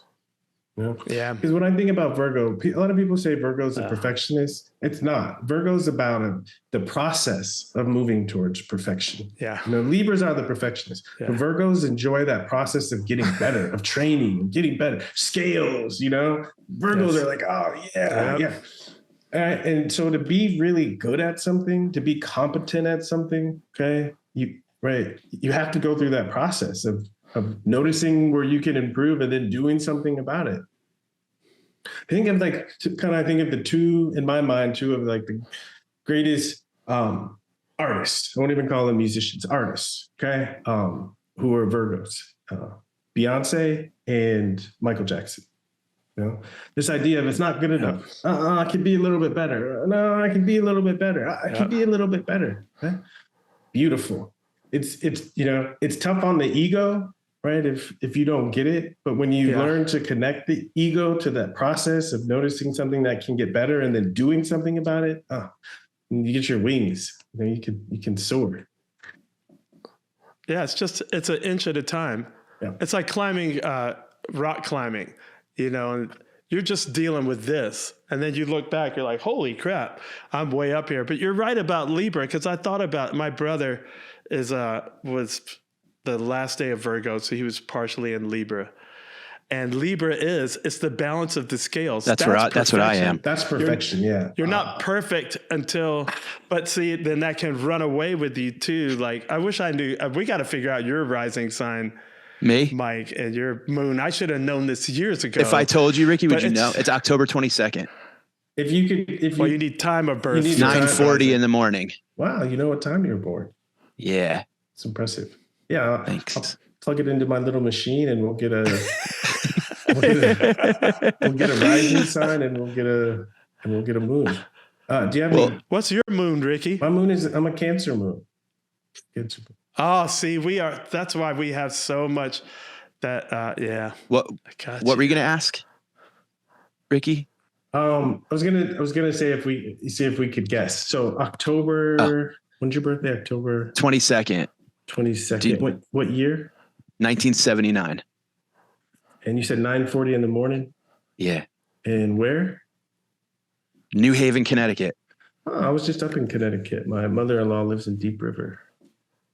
Yeah. Because when I think about Virgo, a lot of people say Virgo's a perfectionist. It's not. Virgo's about the process of moving towards perfection. Yeah. Libras are the perfectionists. Yeah. But Virgos enjoy that process of getting better, of training, getting better. Scales, Virgos are like, oh, yeah. And so to be really good at something, to be competent at something, okay, you have to go through that process of noticing where you can improve and then doing something about it. I think of the two, in my mind, two of like the greatest artists. I won't even call them musicians, artists, okay, who are Virgos, Beyonce and Michael Jackson. This idea of it's not good enough. I can be a little bit better. No, I can be a little bit better. I can be a little bit better. Okay? Beautiful. It's tough on the ego, right? If you don't get it, but when you learn to connect the ego to that process of noticing something that can get better and then doing something about it, you get your wings. You can soar. Yeah, it's an inch at a time. Yeah. It's like climbing, rock climbing. And you're just dealing with this. And then you look back, you're like, holy crap, I'm way up here. But you're right about Libra, because I thought about my brother was the last day of Virgo, so he was partially in Libra. And Libra it's the balance of the scales. That's what I am. That's perfection, You're not perfect but see, then that can run away with you too. Like, I wish I knew, we got to figure out your rising sign. Me? Mike, and your moon. I should have known this years ago. If I told you, Ricky, would you know? It's October 22nd. If you could, you need time of birth. 9:40 in the morning. Wow, you know what time you're born? Yeah, it's impressive. Yeah, thanks. I'll plug it into my little machine, and we'll get a rising sign, and we'll get a moon. Do you have any? What's your moon, Ricky? My moon I'm a Cancer moon. Cancer moon. Oh, see, that's why we have so much that, yeah. What were you going to ask, Ricky? I was gonna say if we could guess. So October, when's your birthday? October 22nd. 22nd. What year? 1979. And you said 9:40 in the morning? Yeah. And where? New Haven, Connecticut. Oh, I was just up in Connecticut. My mother-in-law lives in Deep River.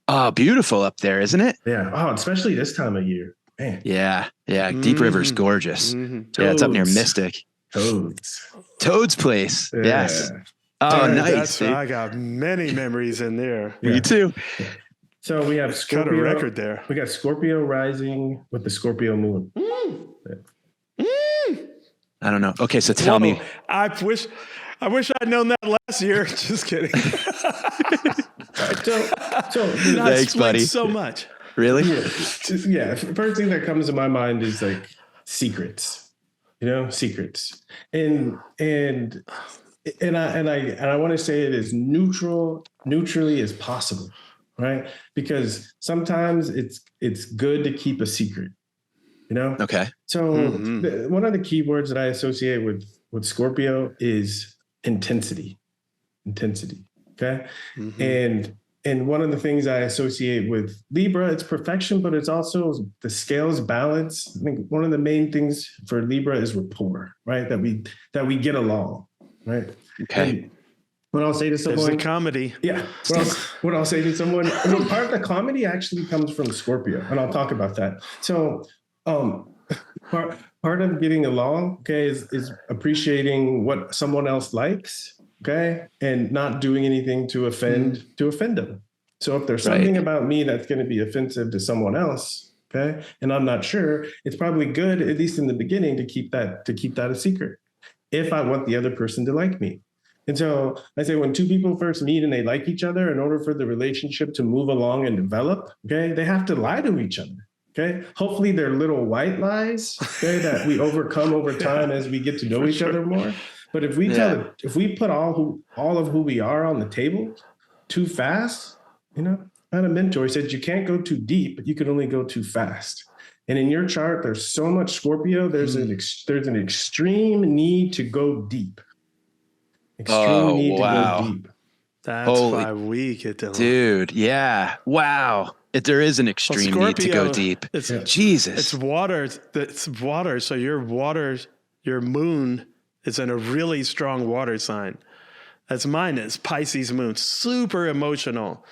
Oh, beautiful up there, isn't it? Yeah. Oh, especially this time of year. Man. Yeah. Yeah. Deep River's gorgeous. Mm-hmm. Yeah, it's up near Mystic. Toad's place. Yeah. Yes. Oh, nice. I got many memories in there. Me too. Yeah. So we have Scorpio. Got a record there. We got Scorpio rising with the Scorpio moon. I don't know. Okay, so tell me. I wish I'd known that last year. Just kidding. Thanks, buddy. So much. Really? Yeah. First thing that comes to my mind is like secrets. Secrets. And I want to say it as neutrally as possible, right? Because sometimes it's good to keep a secret. Okay. So one of the key words that I associate with Scorpio is intensity. Okay. Mm-hmm. And one of the things I associate with Libra, it's perfection, but it's also the scales balance. I think one of the main things for Libra is rapport, right? That we get along, right? Okay. And what I'll say to someone, There's the comedy. yeah. What I'll say to someone, well, part of the comedy actually comes from Scorpio, and I'll talk about that. So, part of getting along, okay, is appreciating what someone else likes, okay, and not doing anything to offend them. So if there's something about me that's going to be offensive to someone else, okay, and I'm not sure, it's probably good, at least in the beginning, to keep that a secret, if I want the other person to like me. And so I say, when two people first meet and they like each other, in order for the relationship to move along and develop, okay, they have to lie to each other. Okay. Hopefully they're little white lies, okay, that we overcome over time as we get to know each other more. But if we if we put all of who we are on the table too fast, I had a mentor, he said, you can't go too deep, but you can only go too fast. And in your chart, there's so much Scorpio, there's an extreme need to go deep. Extreme need to go deep. That's why we get to, dude. Yeah. Wow. There is an extreme need to go deep. Jesus. It's water. So your moon is in a really strong water sign. That's mine is Pisces moon, super emotional,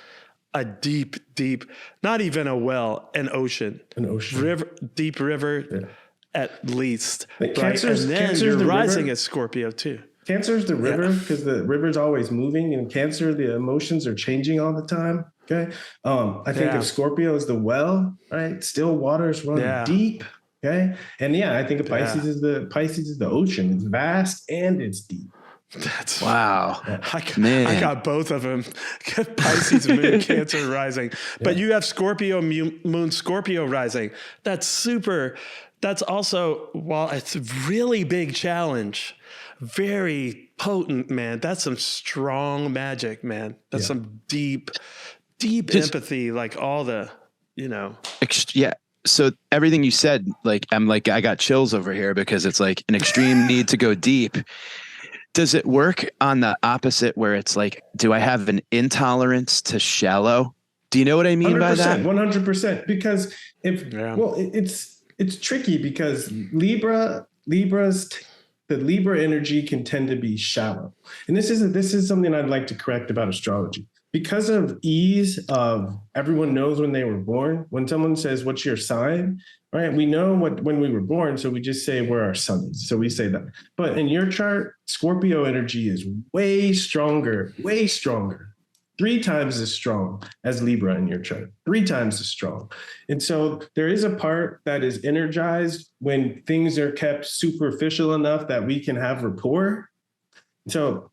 a deep, not even a well, an ocean, river, deep river at least. Right? And then your rising is Scorpio too. Cancer is the river because the river's always moving. In Cancer, the emotions are changing all the time. Okay. I think of Scorpio as the well, right? Still waters run deep. Okay. And I think of Pisces is the ocean. It's vast and it's deep. That's wow. I got both of them. Pisces moon, Cancer rising. But you have Scorpio moon, Scorpio rising. That's super. That's also, while it's a really big challenge, very potent, man. That's some strong magic, man. That's some deep empathy, like all the, Yeah. So everything you said, I got chills over here because it's like an extreme need to go deep. Does it work on the opposite where it's like, do I have an intolerance to shallow? Do you know what I mean by that? 100%. Because it's tricky because the Libra energy can tend to be shallow. And this is something I'd like to correct about astrology. Because of ease of everyone knows when they were born, when someone says, what's your sign? Right? We know when we were born, so we just say where our sun is. So we say that. But in your chart, Scorpio energy is way stronger, 3 times as strong as Libra in your chart, 3 times as strong. And so there is a part that is energized when things are kept superficial enough that we can have rapport. So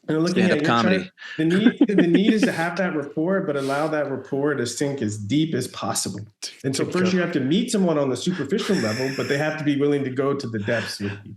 looking at your chart, the need is to have that rapport, but allow that rapport to sink as deep as possible. And so first you have to meet someone on the superficial level, but they have to be willing to go to the depths with you.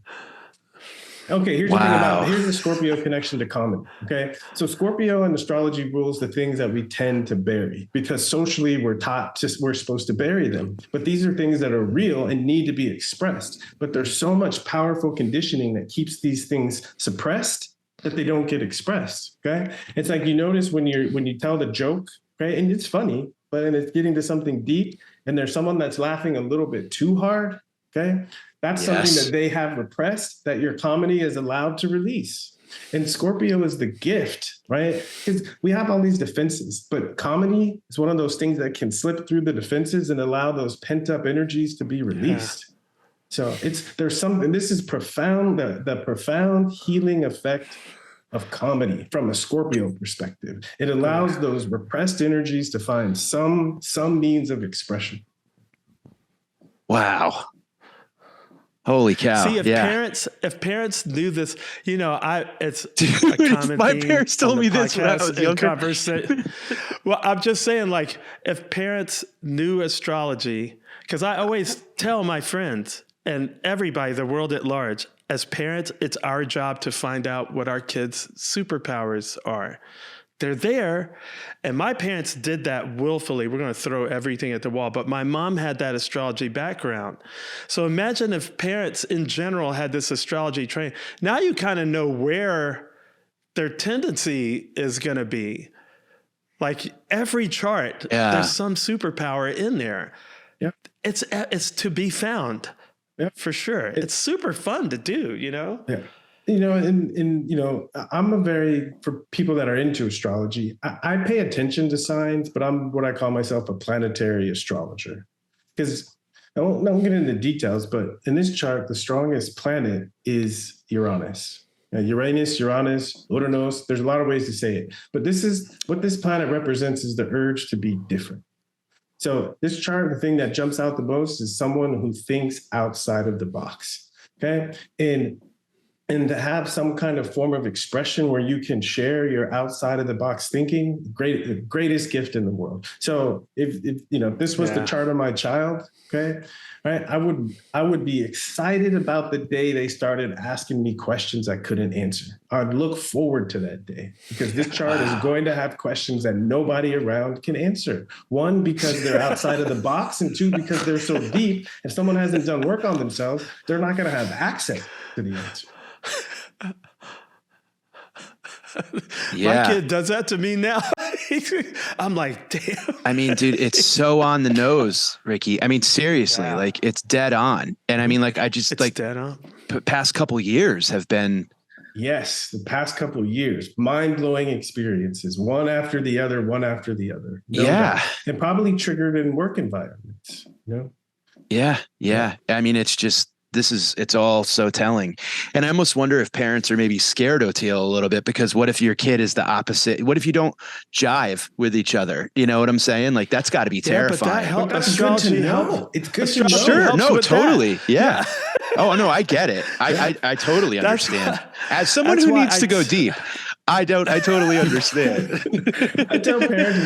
Okay, here's the Scorpio connection to comedy. Okay, so Scorpio in astrology rules the things that we tend to bury because socially we're taught we're supposed to bury them. But these are things that are real and need to be expressed. But there's so much powerful conditioning that keeps these things suppressed that they don't get expressed. Okay, it's like you notice when you tell the joke, okay, and it's funny, but it's getting to something deep, and there's someone that's laughing a little bit too hard. Okay. That's something that they have repressed that your comedy is allowed to release. And Scorpio is the gift, right? Because we have all these defenses, but comedy is one of those things that can slip through the defenses and allow those pent up energies to be released. So there's something, this is profound, the profound healing effect of comedy from a Scorpio perspective. It allows those repressed energies to find some means of expression. Wow. Holy cow. See, if parents knew this, it's dude, a common my theme parents told me this when I was younger. Well, I'm just saying, like, if parents knew astrology, because I always tell my friends and everybody, the world at large, as parents, it's our job to find out what our kids' superpowers are. They're there. And my parents did that willfully. We're going to throw everything at the wall. But my mom had that astrology background. So imagine if parents in general had this astrology training. Now you kind of know where their tendency is going to be. Like every chart, there's some superpower in there. Yeah. It's to be found. Yeah, for sure. It's super fun to do, you know? Yeah. You know, and you know, for people that are into astrology, I pay attention to signs, but I'm what I call myself a planetary astrologer. Because I won't get into details, but in this chart, the strongest planet is Uranus. Uranus, Uranus, there's a lot of ways to say it. But this is what this planet represents is the urge to be different. So this chart, the thing that jumps out the most is someone who thinks outside of the box. Okay. And to have some kind of form of expression where you can share your outside of the box thinking, the greatest gift in the world. So if you know, this was the chart of my child, okay, right? I would be excited about the day they started asking me questions I couldn't answer. I'd look forward to that day because this chart is going to have questions that nobody around can answer. One, because they're outside of the box, and two, because they're so deep. If someone hasn't done work on themselves, they're not going to have access to the answer. My kid does that to me now. I'm like, damn. I mean, dude, it's so on the nose, Ricky. I mean, seriously, like it's dead on. And I mean, like, it's dead on. Past couple years have been. Yes. The past couple of years, mind-blowing experiences, one after the other. No doubt. And probably triggered in work environments, you know? Yeah. I mean, it's all so telling. And I almost wonder if parents are maybe scared, Oteil, a little bit, because what if your kid is the opposite? What if you don't jive with each other? You know what I'm saying? Like, that's got to be terrifying. But that's good to know. It's good to know. Sure. No, totally. Yeah. Oh, no, I get it. I totally understand. As someone who needs to go deep, I totally understand. I tell parents in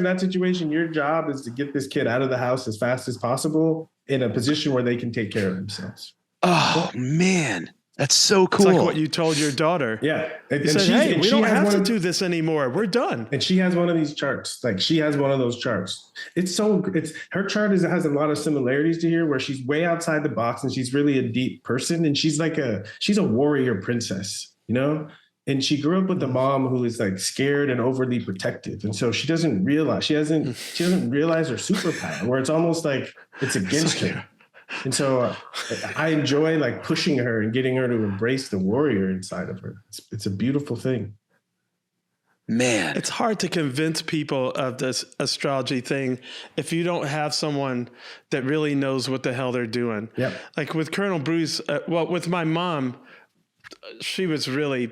that situation, your job is to get this kid out of the house as fast as possible in a position where they can take care of themselves. Oh, man. That's so cool. It's like what you told your daughter. Yeah. You said, hey, we don't have to do this anymore. We're done. And she has one of these charts. Like, she has one of those charts. Her chart has a lot of similarities to here, where she's way outside the box and she's really a deep person. And she's a warrior princess, you know? And she grew up with a mom who is like scared and overly protective. And so she doesn't realize, she doesn't realize her superpower, where it's almost like it's against her. And so I enjoy like pushing her and getting her to embrace the warrior inside of her. It's a beautiful thing. Man, it's hard to convince people of this astrology thing if you don't have someone that really knows what the hell they're doing. Yeah. Like with Colonel Bruce, with my mom, she was really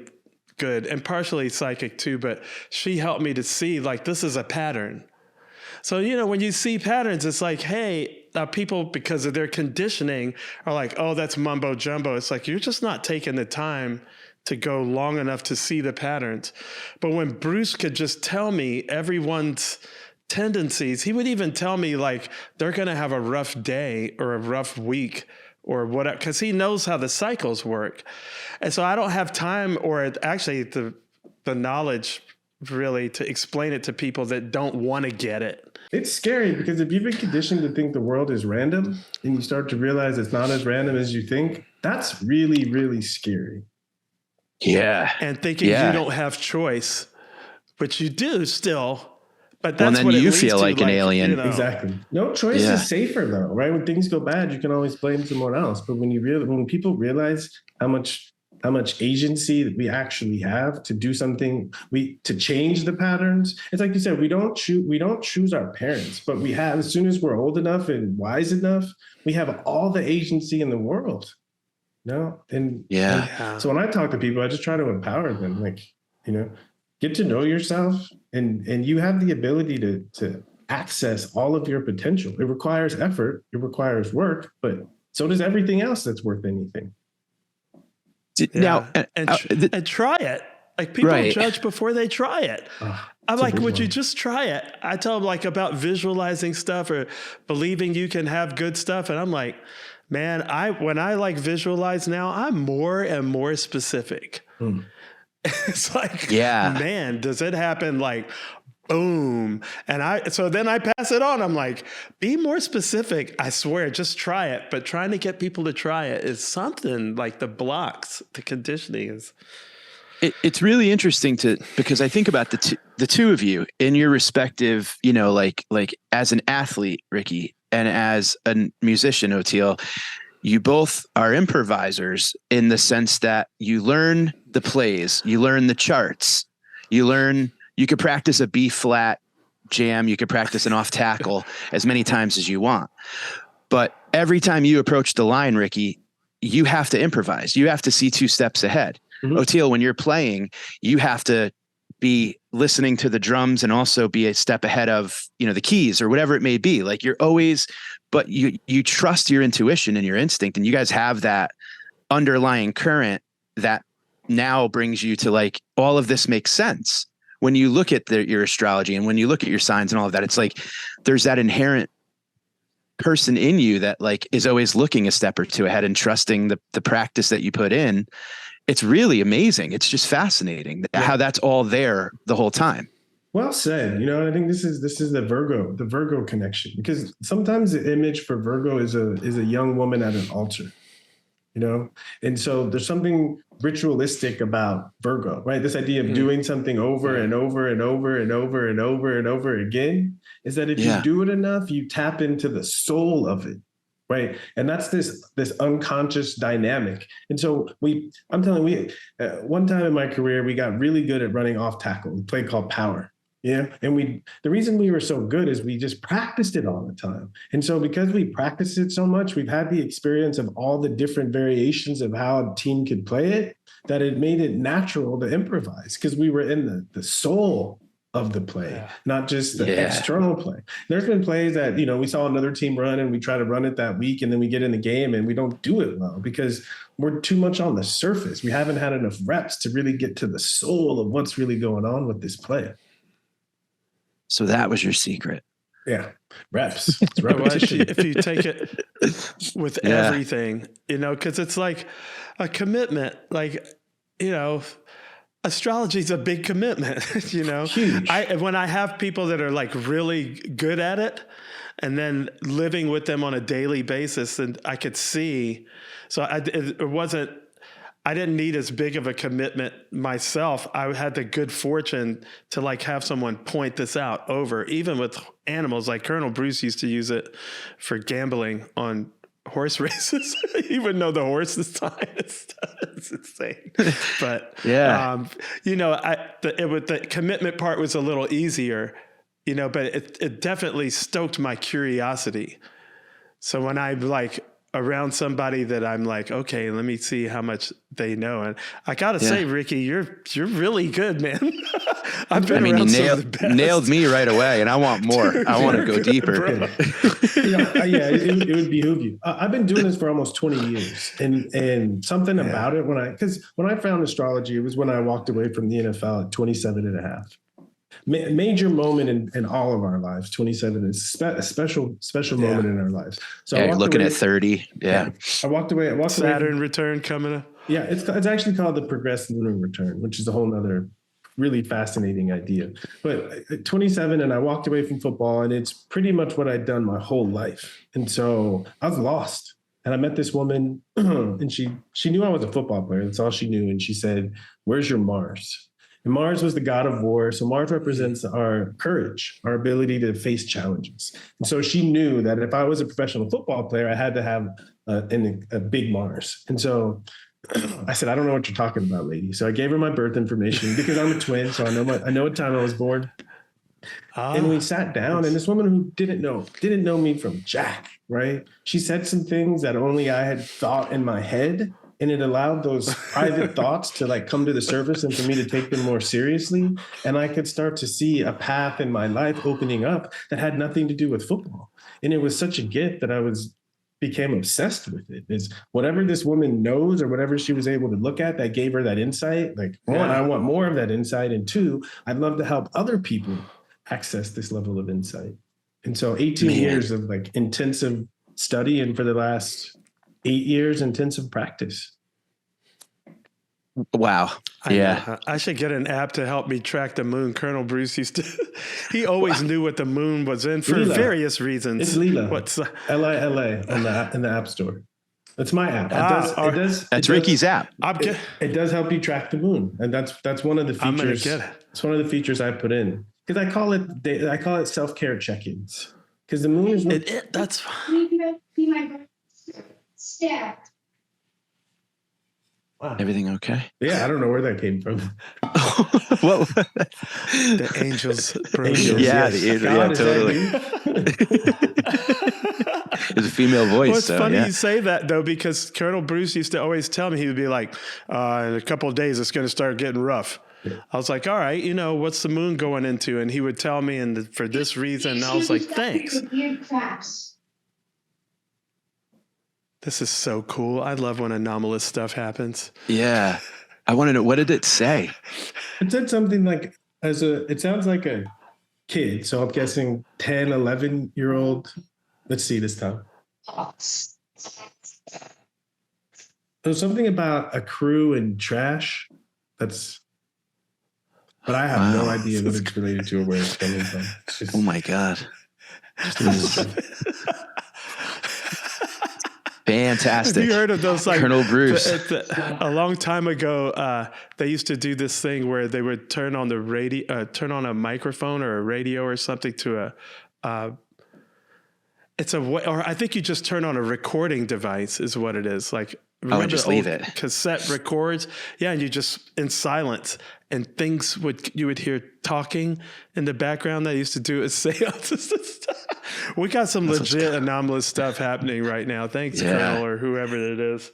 good and partially psychic too, but she helped me to see like this is a pattern. So, you know, when you see patterns, it's like, hey, people, because of their conditioning, are like, oh, that's mumbo jumbo. It's like, you're just not taking the time to go long enough to see the patterns. But when Bruce could just tell me everyone's tendencies, he would even tell me like, they're going to have a rough day or a rough week or whatever, because he knows how the cycles work. And so I don't have time or actually the knowledge really to explain it to people that don't want to get it. It's scary because if you've been conditioned to think the world is random and you start to realize it's not as random as you think, that's really, really scary. Yeah. And thinking you don't have choice, which you do still. But that's then what you feel like an alien. You know. Exactly. No, choice is safer though, right? When things go bad, you can always blame someone else. But when people realize how much agency that we actually have to do something, to change the patterns. It's like you said, we don't choose our parents, but we have, as soon as we're old enough and wise enough, we have all the agency in the world. No, and so when I talk to people, I just try to empower them, like, you know, get to know yourself, and you have the ability to access all of your potential. It requires effort, it requires work, but so does everything else that's worth anything. Now, and try it. Like people judge before they try it. I'm like, would you just try it? I tell them like about visualizing stuff or believing you can have good stuff. And I'm like, man, when I like visualize now, I'm more and more specific. It's like, man, does it happen like boom? And so then I pass it on. I'm like, be more specific. I swear, just try it. But trying to get people to try it is something like the blocks, the conditioning is. It's really interesting because I think about the two of you in your respective, like as an athlete, Ricky, and as a musician, Oteil, you both are improvisers in the sense that you learn the plays, you learn the charts, you could practice a B flat jam, you could practice an off tackle as many times as you want. But every time you approach the line, Ricky, you have to improvise. You have to see 2 steps ahead. Mm-hmm. Oteil, when you're playing, you have to be listening to the drums and also be a step ahead of, the keys or whatever it may be. Like you're always, but you trust your intuition and your instinct, and you guys have that underlying current that now brings you to like, all of this makes sense. When you look at your astrology and when you look at your signs and all of that, it's like, there's that inherent person in you that like is always looking a step or 2 ahead and trusting the practice that you put in. It's really amazing. It's just fascinating how that's all there the whole time. Well said. I think this is the Virgo connection, because sometimes the image for Virgo is a young woman at an altar, and so there's something ritualistic about Virgo, right? This idea of doing something over and over and over and over and over and over again is that if you do it enough, you tap into the soul of it. Right. And that's this unconscious dynamic. And so one time in my career, we got really good at running off tackle, a play called power. Yeah. And the reason we were so good is we just practiced it all the time. And so because we practiced it so much, we've had the experience of all the different variations of how a team could play it, that it made it natural to improvise because we were in the soul of the play, not just the external play. There's been plays that, we saw another team run and we try to run it that week, and then we get in the game and we don't do it well because we're too much on the surface. We haven't had enough reps to really get to the soul of what's really going on with this play. So that was your secret. Yeah. Reps. It's repetition. If you take it with everything, because it's like a commitment, like, astrology is a big commitment, Huge. When I have people that are like really good at it and then living with them on a daily basis, and I could see, so I didn't need as big of a commitment myself. I had the good fortune to like have someone point this out over, even with animals. Like Colonel Bruce used to use it for gambling on horse races. He wouldn't know the horse's time. It's insane. But the commitment part was a little easier, but it definitely stoked my curiosity. So when I'm like around somebody that I'm like, okay, let me see how much they know. And I gotta say, Ricky, you're really good, man. You nailed me right away, and I want more. I want to go deeper. It would behoove you. I've been doing this for almost 20 years, and something about it because when I found astrology, it was when I walked away from the NFL at 27 and a half. Major moment in all of our lives. 27 is a special moment in our lives. So you're looking at 30. Yeah. I walked away. Saturn return coming up. Yeah, it's actually called the progressive lunar return, which is a whole nother really fascinating idea. But at 27, and I walked away from football, and it's pretty much what I'd done my whole life. And so I was lost. And I met this woman, and she knew I was a football player. That's all she knew. And she said, "Where's your Mars?" And Mars was the god of war. So Mars represents our courage, our ability to face challenges. And so she knew that if I was a professional football player, I had to have a big Mars. And so I said, "I don't know what you're talking about, lady." So I gave her my birth information because I'm a twin. So I know what time I was born. And we sat down, and this woman who didn't know me from Jack, right? She said some things that only I had thought in my head. And it allowed those private thoughts to like come to the surface and for me to take them more seriously. And I could start to see a path in my life opening up that had nothing to do with football. And it was such a gift that I became obsessed with it. Is whatever this woman knows or whatever she was able to look at that gave her that insight. Like, one, I want more of that insight. And two, I'd love to help other people access this level of insight. And so 18 years of like intensive study, and for the last 8 years, intensive practice. Wow. I should get an app to help me track the moon. Colonel Bruce he always knew what the moon was in for various reasons. It's Lila. What's Lila in the App Store. That's my app. That's Ricky's app. It does help you track the moon, and that's one of the features. I'm gonna get it. It's one of the features I put in because I call it self-care check-ins because the moon is. That's. Wow. Everything okay? Yeah, I don't know where that came from. What? The angels. Yeah, the angel. Yeah, totally. It's a female voice. Well, it's funny yeah. you say that, though, because Colonel Bruce used to always tell me, he would be like, in a couple of days, it's going to start getting rough. Yeah. I was like, all right, what's the moon going into? And he would tell me, and for this reason, and I was like, thanks. This is so cool. I love when anomalous stuff happens. Yeah. I want to know, what did it say? It said something like, it sounds like a kid. So I'm guessing 10, 11-year-old. Let's see this time. There's something about a crew and trash. But I have no idea what it's related to or where it's coming from. Oh my God. Fantastic. Have you heard of those? Like, Colonel Bruce. A long time ago, they used to do this thing where they would turn on the radio, turn on a microphone or a radio or something to or I think you just turn on a recording device is what it is. Like, remember just leave it. Cassette records? Yeah, and you just in silence, and you would hear talking in the background. They used to do seances and stuff. We got some legit anomalous stuff happening right now. Thanks, Colonel, or whoever it is.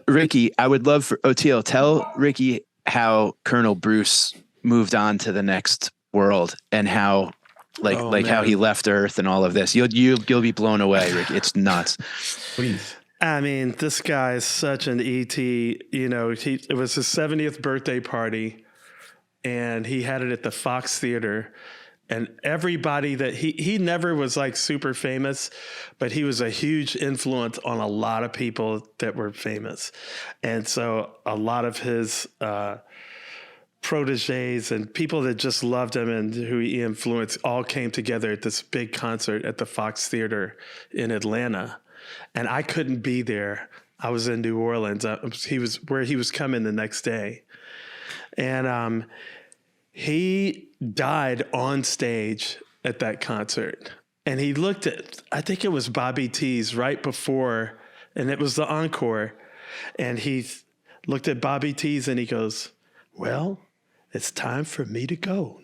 Ricky, I would love for Oteil, tell Ricky how Colonel Bruce moved on to the next world and how how he left Earth and all of this. You'll be blown away, Ricky. It's nuts. Please. I mean, this guy is such an ET. It was his 70th birthday party, and he had it at the Fox Theater. And everybody that he never was like super famous, but he was a huge influence on a lot of people that were famous. And so a lot of his proteges and people that just loved him and who he influenced all came together at this big concert at the Fox Theater in Atlanta. And I couldn't be there. I was in New Orleans. He was coming the next day. And he died on stage at that concert. And he looked at, I think it was Bobby T's right before, and it was the encore. And he looked at Bobby T's and he goes, well, it's time for me to go.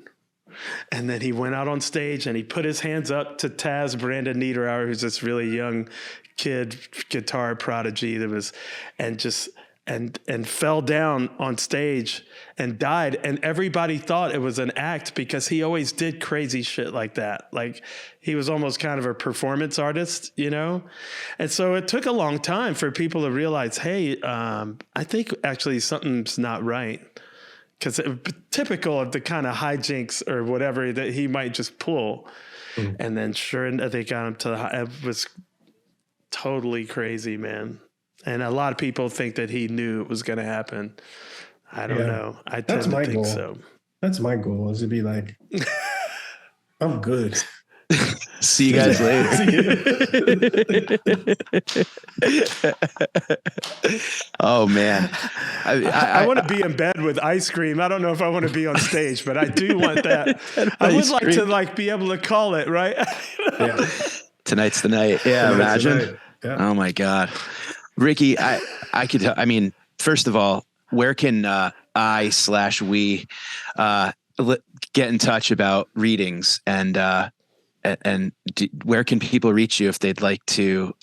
And then he went out on stage and he put his hands up to Taz Brandon Niederauer, who's this really young kid guitar prodigy that was, and fell down on stage and died. And everybody thought it was an act because he always did crazy shit like that. Like, he was almost kind of a performance artist, And so it took a long time for people to realize, hey, I think actually something's not right. Because typical of the kind of hijinks or whatever that he might just pull. Mm. And then sure enough, they got him to it was totally crazy, man. And a lot of people think that he knew it was going to happen. I don't know. I tend to think so. That's my goal, is to be like, I'm good. See you guys later. Oh man, I want to be in bed with ice cream. I don't know if I want to be on stage, but I do want that. I would like to be able to call it right. Yeah. Tonight's the night. Yeah, imagine. Yeah. Oh my God, Ricky, I could. I mean, first of all, where can we get in touch about readings and where can people reach you if they'd like to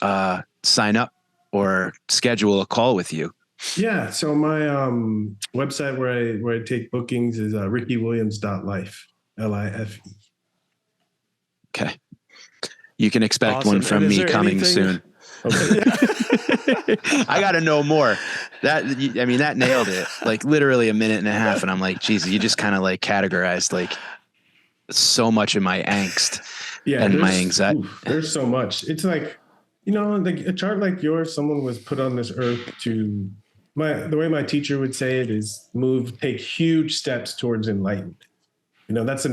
sign up or schedule a call with you? Yeah. So my website where I take bookings is rickywilliams.life, LIFE. Okay. You can expect one from me coming soon. Okay. I got to know more. That nailed it. Like literally a minute and a half. And I'm like, Jesus, you just kind of like categorized like so much of my angst. Yeah, and my anxiety. There's so much. It's like, like a chart like yours, someone was put on this earth to, the way my teacher would say it is take huge steps towards enlightenment. That's a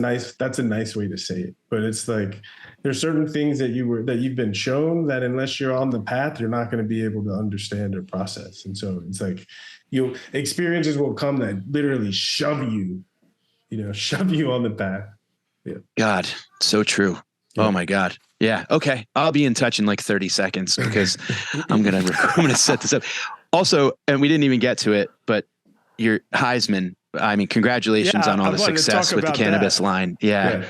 nice way to say it. But it's like there's certain things that you've been shown that unless you're on the path, you're not going to be able to understand or process. And so it's like experiences will come that literally shove you on the path. Yeah. God, so true. Yeah. Oh my God. Yeah. Okay. I'll be in touch in like 30 seconds because I'm going to set this up. Also, and we didn't even get to it, but your Heisman, I mean, congratulations on all the success with the cannabis line. Yeah.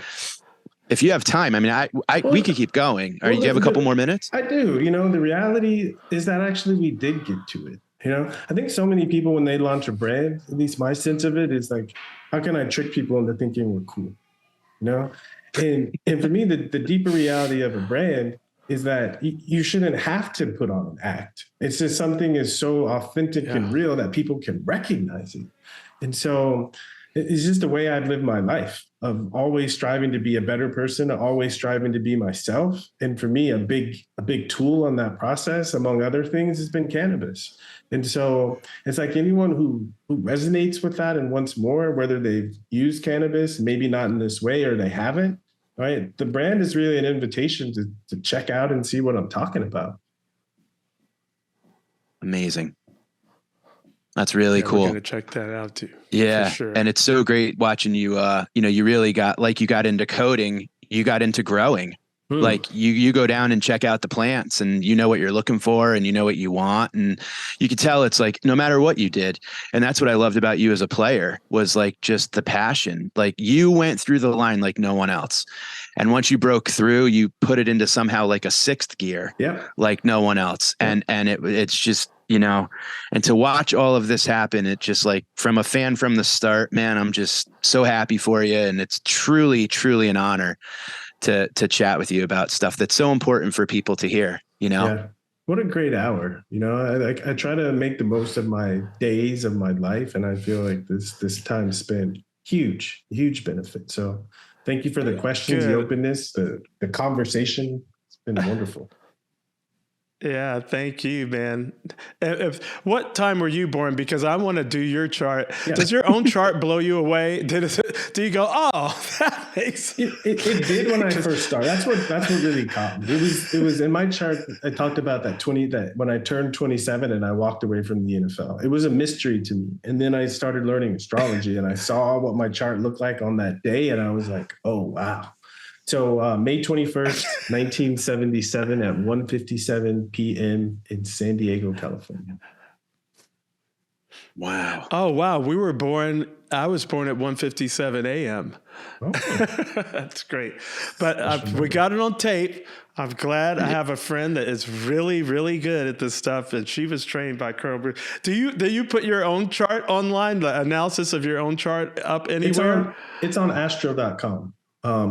If you have time, I mean, we could keep going. Do you have a couple more minutes? I do. The reality is that actually we did get to it. I think so many people, when they launch a brand, at least my sense of it is like, how can I trick people into thinking we're cool? And for me, the deeper reality of a brand is that you shouldn't have to put on an act. It's just something is so authentic and real that people can recognize it. And so it's just the way I've lived my life of always striving to be a better person, always striving to be myself. And for me, a big tool on that process, among other things, has been cannabis. And so it's like anyone who resonates with that and wants more, whether they've used cannabis, maybe not in this way, or they haven't, right? The brand is really an invitation to check out and see what I'm talking about. Amazing. That's really cool. We're going to check that out too. Yeah. For sure. And it's so great watching you, you really got into coding, you got into growing. Like you go down and check out the plants and you know what you're looking for and you know what you want. And you could tell it's like, no matter what you did. And that's what I loved about you as a player was like just the passion. Like you went through the line like no one else. And once you broke through, you put it into somehow like a sixth gear, like no one else. And it's just, and to watch all of this happen, it just like from a fan from the start, man, I'm just so happy for you. And it's truly, truly an honor to chat with you about stuff that's so important for people to hear, Yeah. What a great hour. I try to make the most of my days of my life. And I feel like this time spent huge benefit. So thank you for the questions, the openness, the conversation. It's been wonderful. Yeah, thank you, man. What time were you born? Because I want to do your chart. Yeah. Does your own chart blow you away? Do you go, oh, that makes it did when I first started. That's what really caught me. It was in my chart. I talked about that when I turned 27 and I walked away from the NFL. It was a mystery to me. And then I started learning astrology and I saw what my chart looked like on that day. And I was like, oh, wow. So May 21st, 1977 at 1:57 p.m. in San Diego, California. Wow. Oh, wow. I was born at 1:57 a.m. Oh. That's great. But we got it on tape. I'm glad I have a friend that is really, really good at this stuff. And she was trained by Colonel Bruce. Do you put your own chart online, the analysis of your own chart up anywhere? It's on astro.com.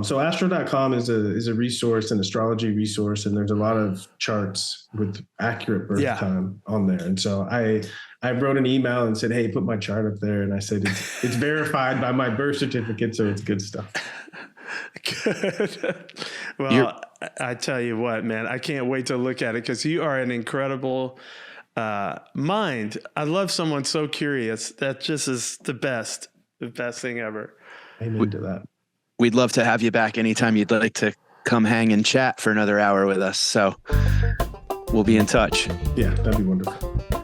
So astro.com is a resource, an astrology resource, and there's a lot of charts with accurate birth time on there. And so I wrote an email and said, hey, put my chart up there. And I said, it's verified by my birth certificate. So it's good stuff. Good. Well, I tell you what, man, I can't wait to look at it because you are an incredible mind. I love someone so curious. That just is the best thing ever. Amen to that. We'd love to have you back anytime you'd like to come hang and chat for another hour with us. So we'll be in touch. Yeah, that'd be wonderful.